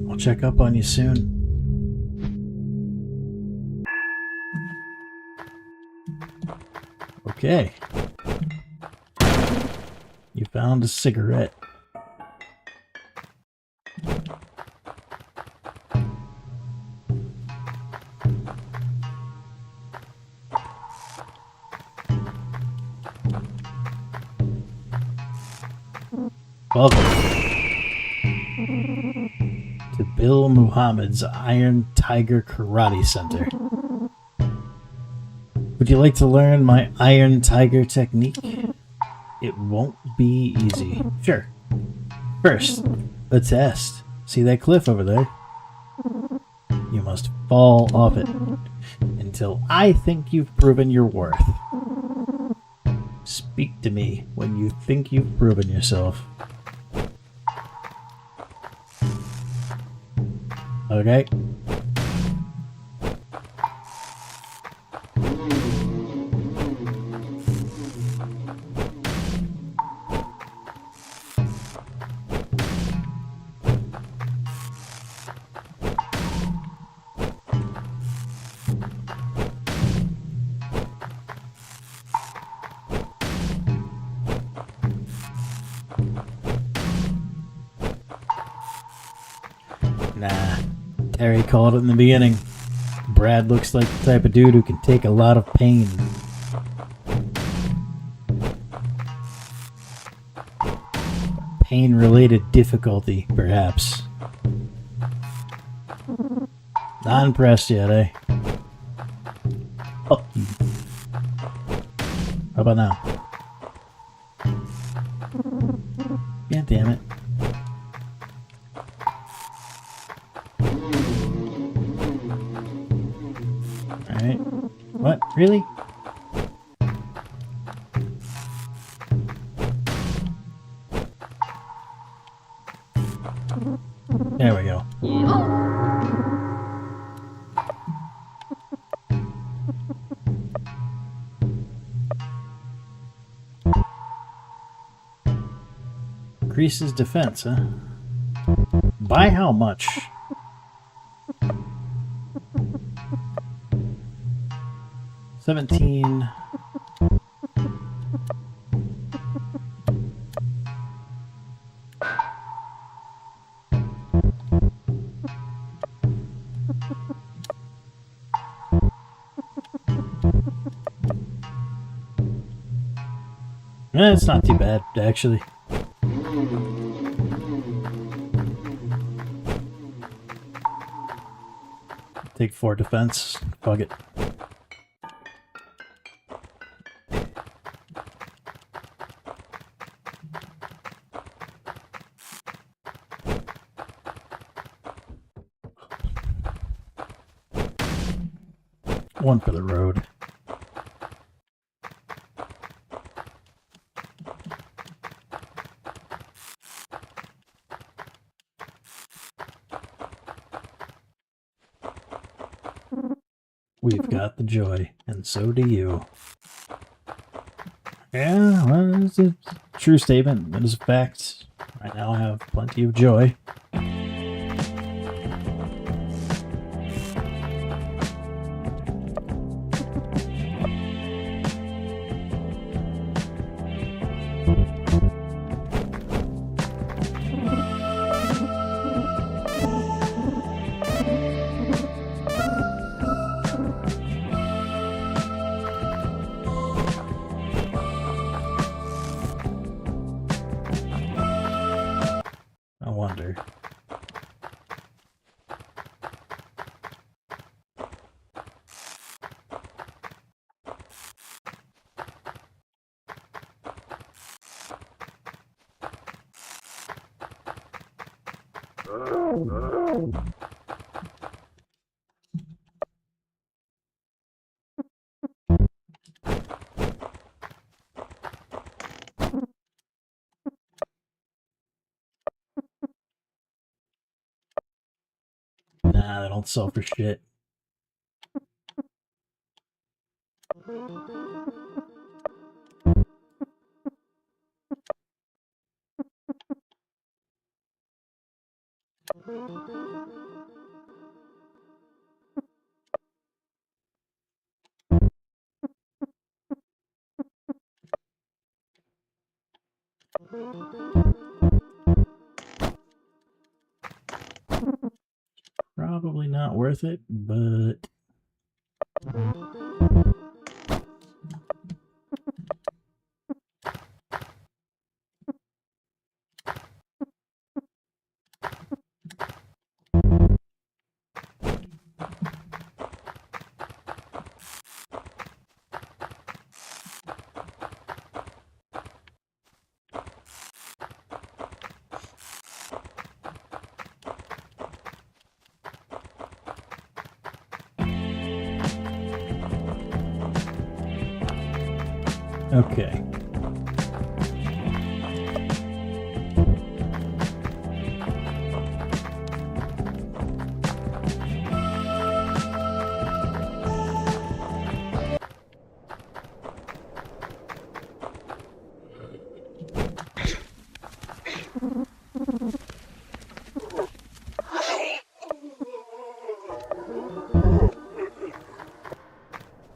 I'll check up on you soon. Okay. You found a cigarette. Welcome to Bill Muhammad's Iron Tiger Karate Center. Would you like to learn my Iron Tiger technique? It won't be easy. Sure. First, a test. See that cliff over there? You must fall off it until I think you've proven your worth. Speak to me when you think you've proven yourself. Okay? Nah. Terry called it in the beginning. Brad looks like the type of dude who can take a lot of pain. Pain-related difficulty, perhaps. Not impressed yet, eh? Fuck you. How about now? God damn it. Alright. What? Really? There we go. Increases defense, huh? By how much? $17. It's not too bad, actually. take 4 defense. Fuck it. One for the road. We've got the joy, and so do you. Yeah, well, it's a true statement. That is a fact. I now have plenty of joy. I wonder. Nah, they don't sell for shit. Probably not worth it, but... Okay.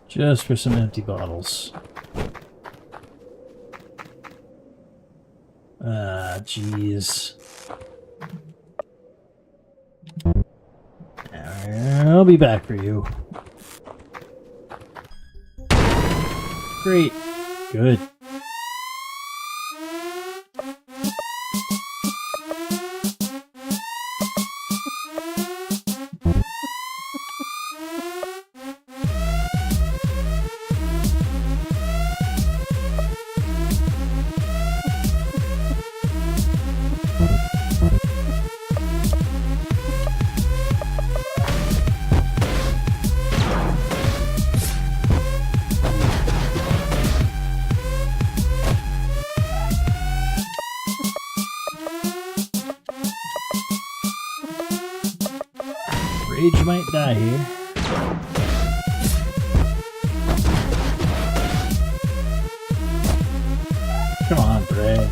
Just for some empty bottles. Ah, jeez. I'll be back for you. Great. Good. Rage might die here. Come on, Brad.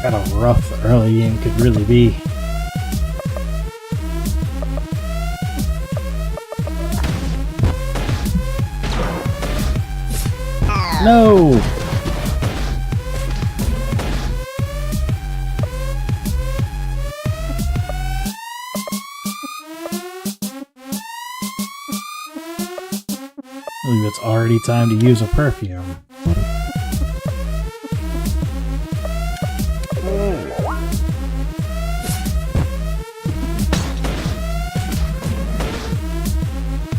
Gotta rough the early game could really be. No! I believe it's already time to use a perfume.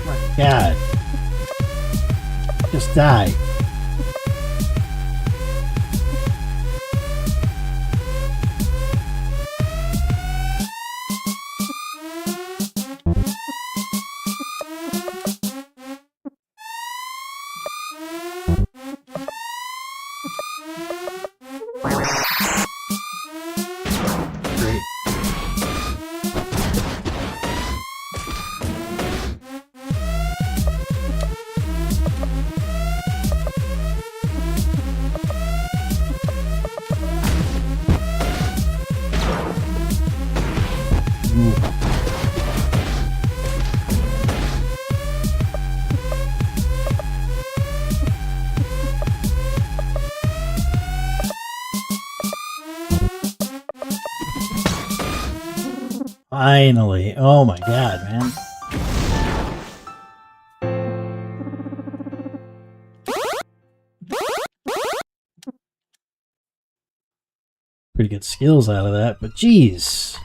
My God. Just die. Finally. Oh my God, man. Pretty good skills out of that, but geez.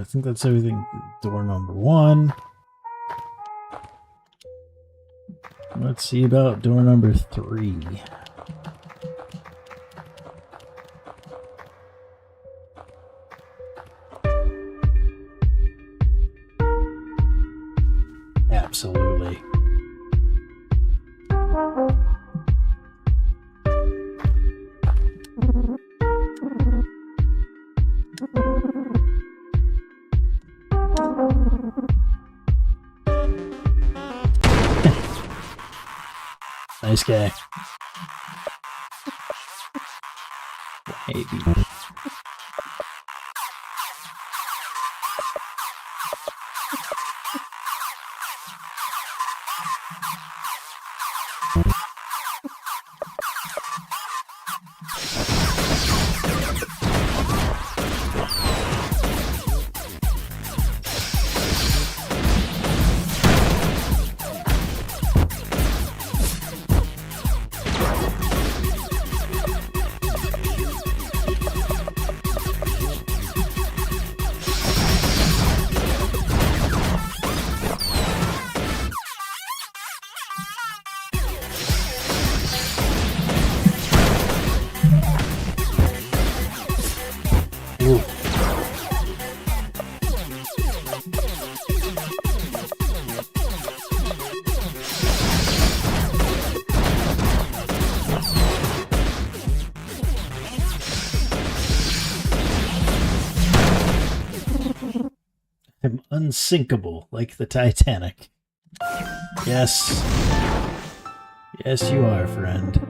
I think that's everything. Door number 1. Let's see about door number 3. Absolutely. Nice guy. Maybe. I'm unsinkable like the Titanic. Yes. Yes, you are, friend.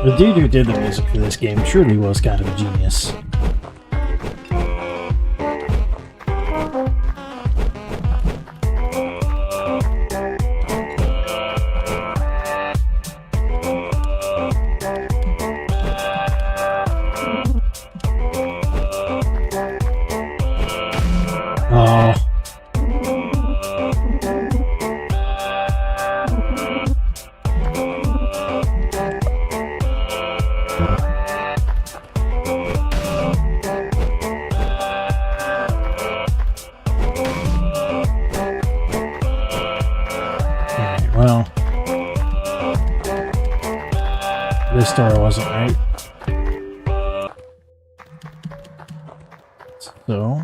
The dude who did the music for this game truly was kind of a genius. Oh. Well, this door wasn't right. So,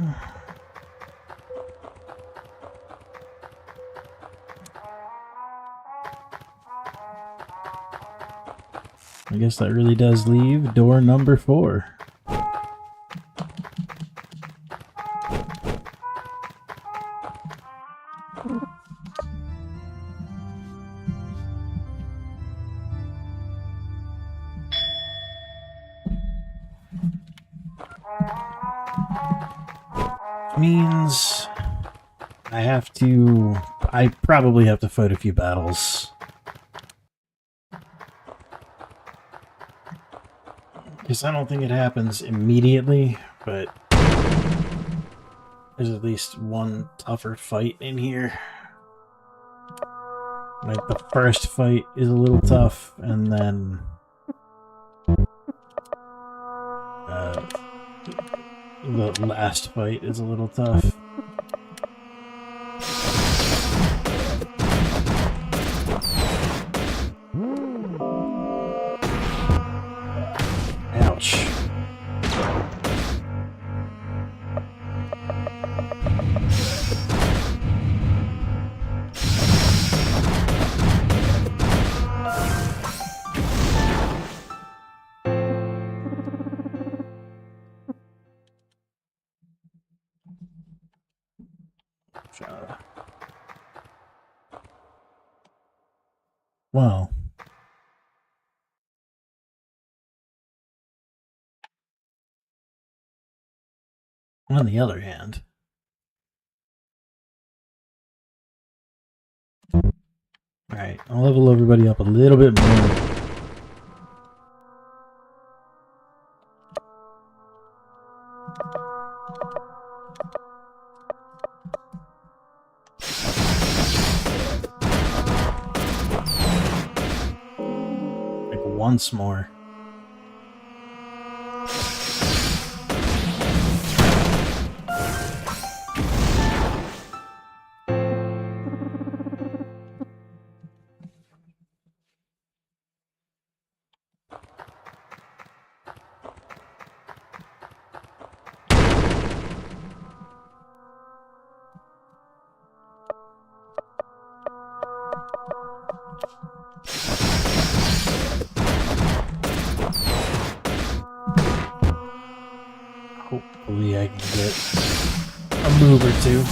I guess that really does leave door number 4. Means I probably have to fight a few battles. Because I don't think it happens immediately, but there's at least one tougher fight in here. Like, the first fight is a little tough, and then the last fight is a little tough. Ouch. Wow. On the other hand, alright, I'll level everybody up a little bit more. Like once more. Hopefully I can get a move or two.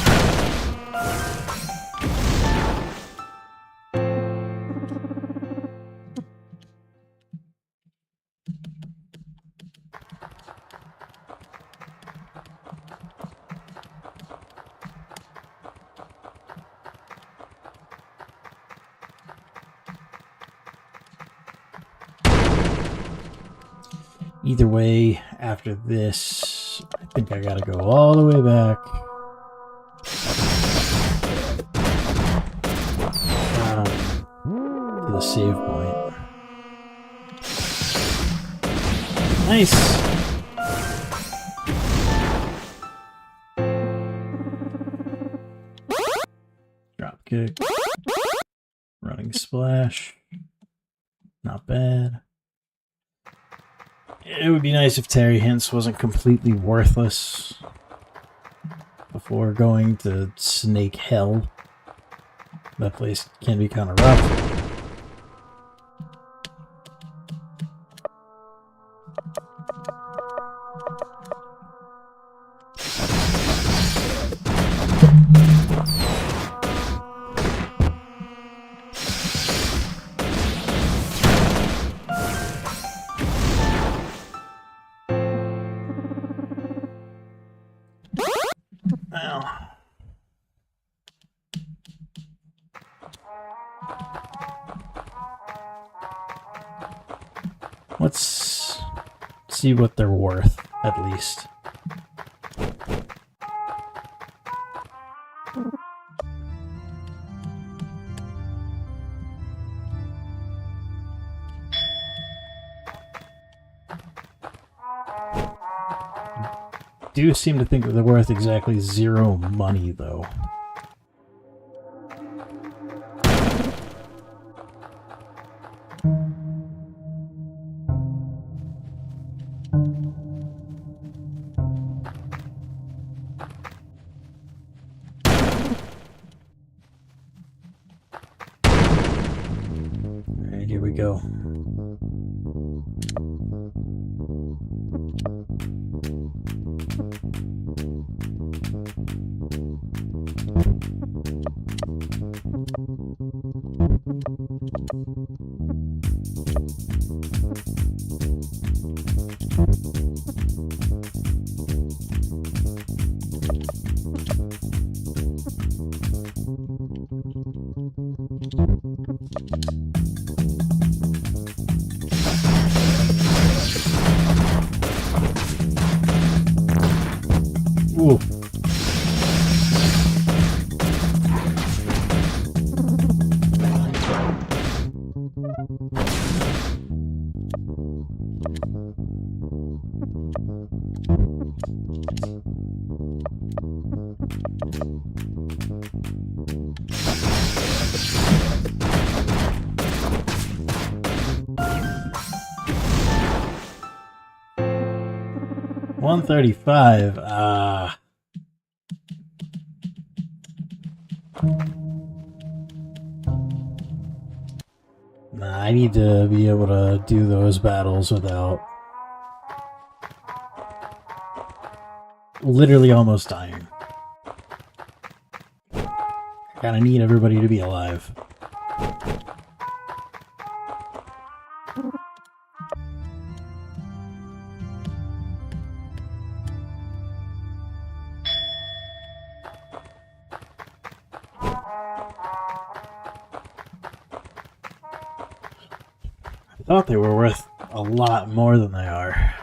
Either way, after this, I think I gotta go all the way back. To the save point. Nice! Drop kick. Running splash. Not bad. It would be nice if Terry Hints wasn't completely worthless before going to Snake Hell. That place can be kind of rough. Let's see what they're worth, at least. Do seem to think that they're worth exactly 0 money, though. Alright, here we go. Ooh. $135. Nah, I need to be able to do those battles without literally almost dying. I kinda need everybody to be alive. I thought they were worth a lot more than they are.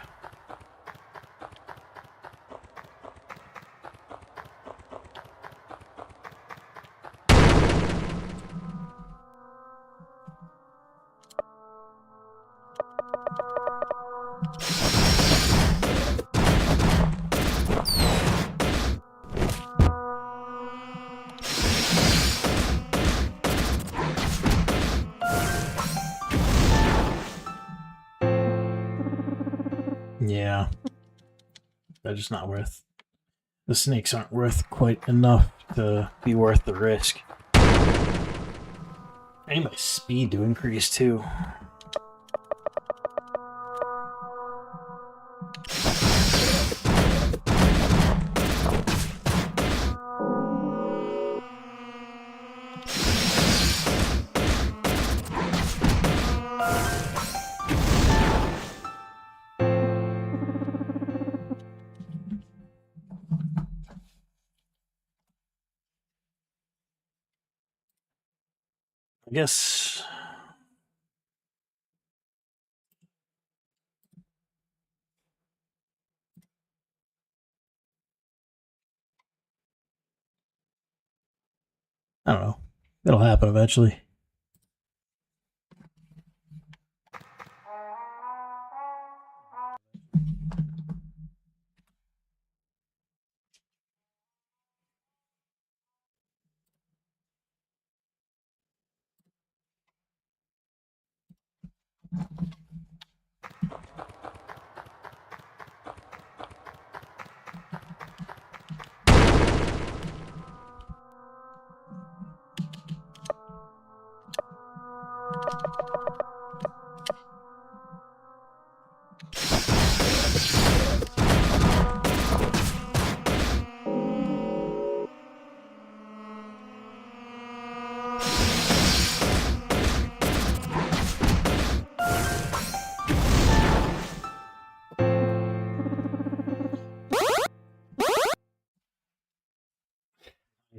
Yeah. They're just not worth... The snakes aren't worth quite enough to be worth the risk. I need my speed to increase too. I guess... I don't know. It'll happen eventually.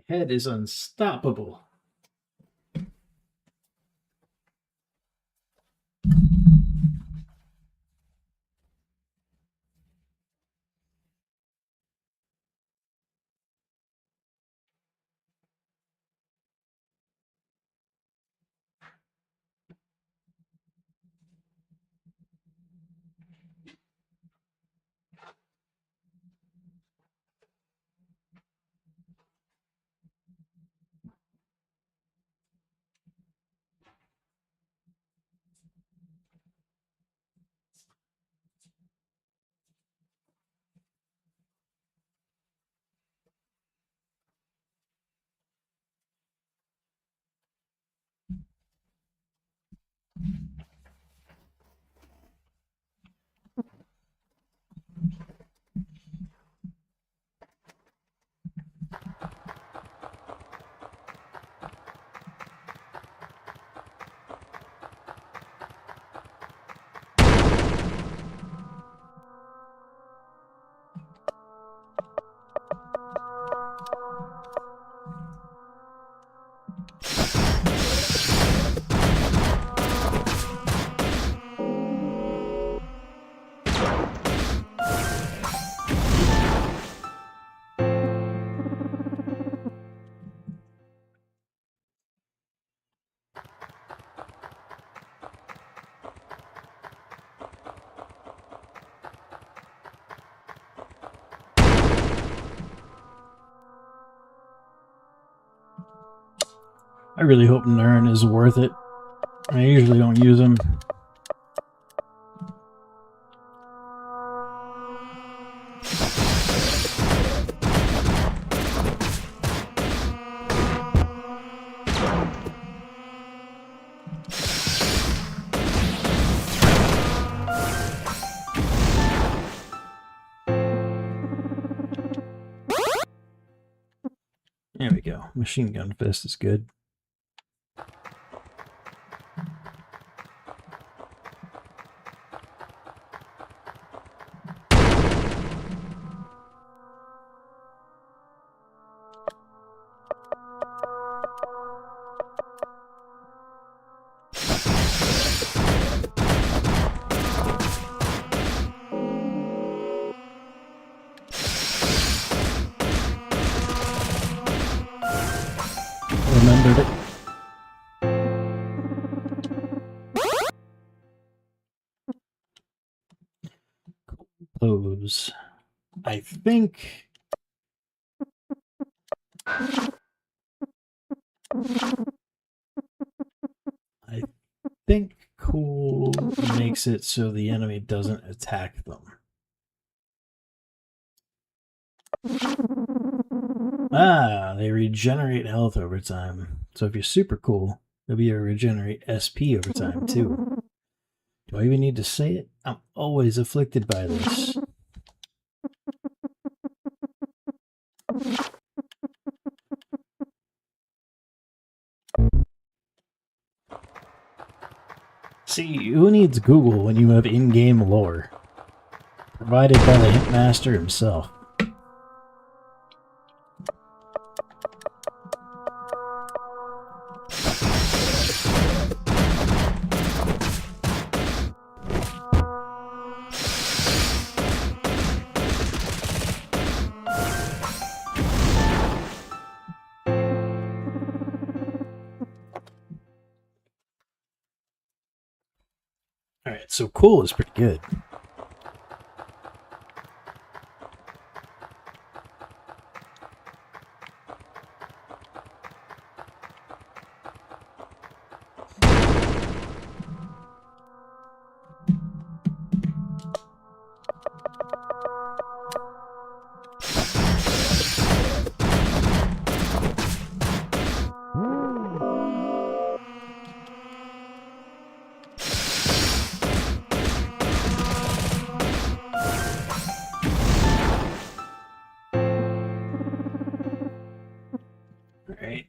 My head is unstoppable. really hope Nern is worth it. I usually don't use them. There we go. Machine gun fist is good. Remembered it. Pose. I think cool makes it so the enemy doesn't attack them. Ah, they regenerate health over time. So if you're super cool, they'll be able to regenerate SP over time too. Do I even need to say it? I'm always afflicted by this. See, who needs Google when you have in-game lore? Provided by the Hitmaster himself. Alright, so cool is pretty good. Alright.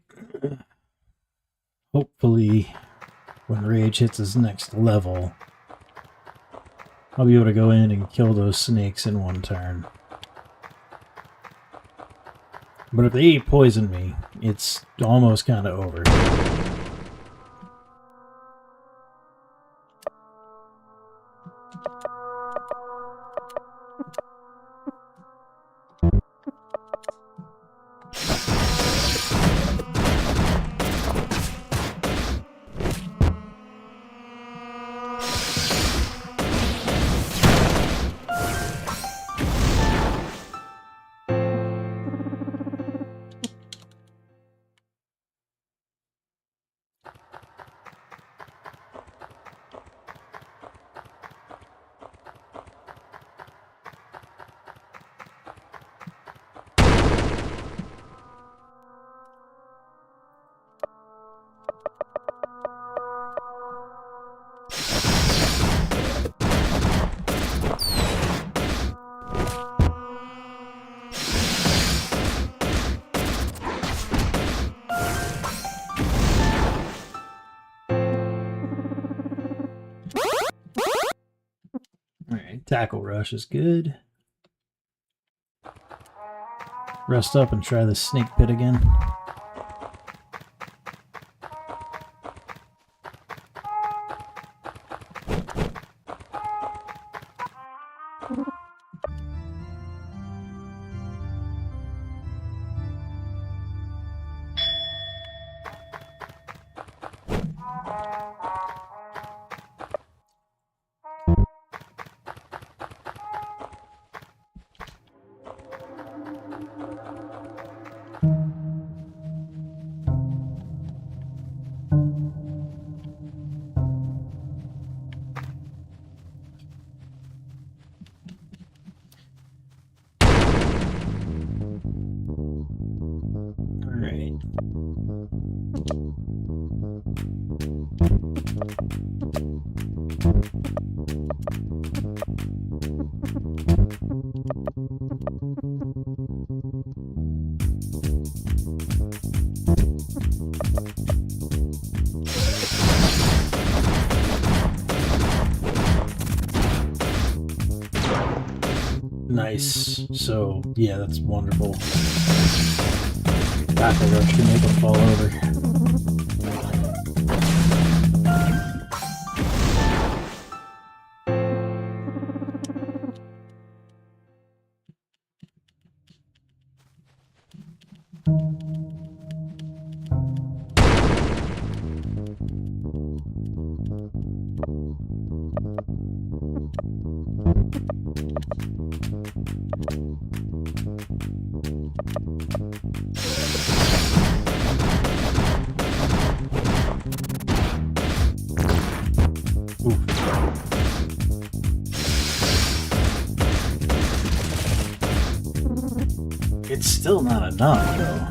Hopefully, when Rage hits his next level, I'll be able to go in and kill those snakes in one turn. But if they poison me, it's almost kind of over. Alright, tackle rush is good. Rest up and try the snake pit again. Nice. So, yeah, that's wonderful. Cockroach can make them fall over. It's still not enough, though.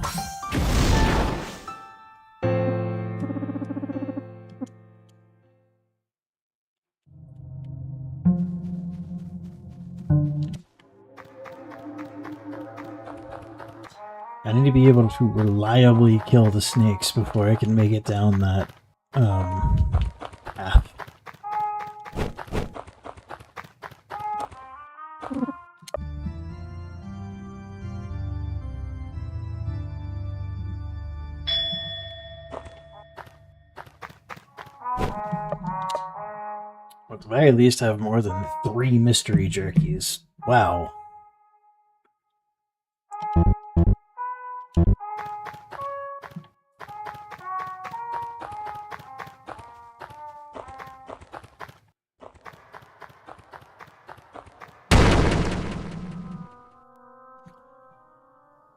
I need to be able to reliably kill the snakes before I can make it down that path. At the very least, have more than 3 mystery jerkies. Wow.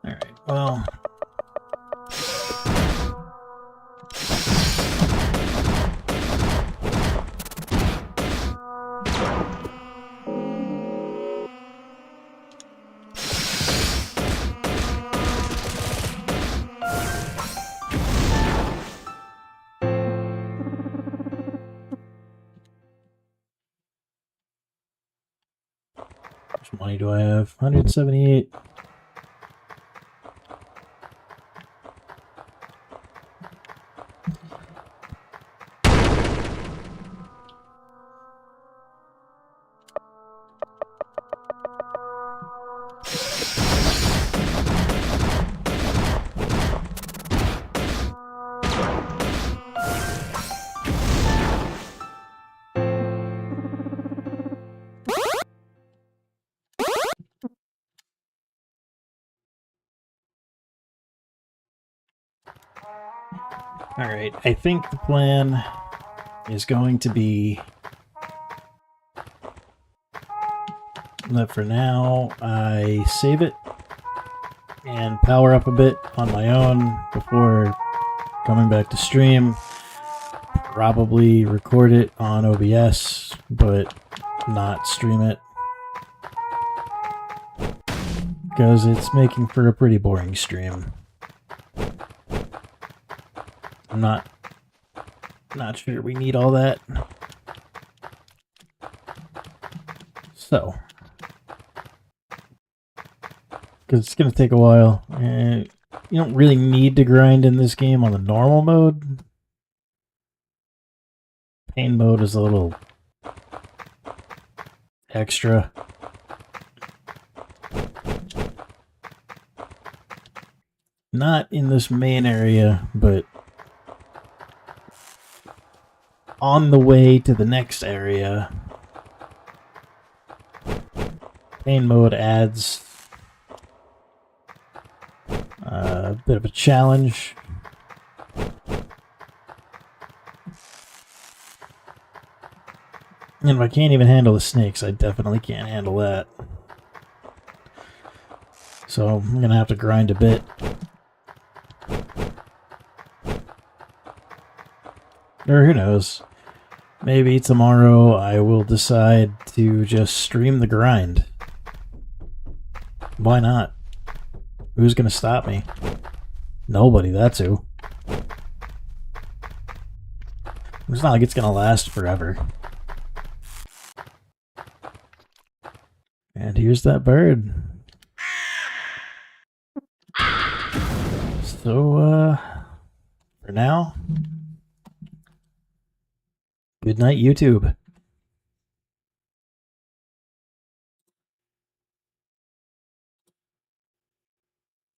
Alright, well... How much money do I have? 178. Alright, I think the plan is going to be that for now I save it and power up a bit on my own before coming back to stream. Probably record it on OBS, but not stream it, because it's making for a pretty boring stream. I'm not sure we need all that. So, because it's going to take a while, and you don't really need to grind in this game on the normal mode. Pain mode is a little extra. Not in this main area, but on the way to the next area. Pain mode adds a bit of a challenge. And if I can't even handle the snakes, I definitely can't handle that. So I'm going to have to grind a bit. Or who knows? Maybe tomorrow I will decide to just stream the grind. Why not? Who's going to stop me? Nobody, that's who. It's not like it's going to last forever. And here's that bird. So, for now, good night, YouTube.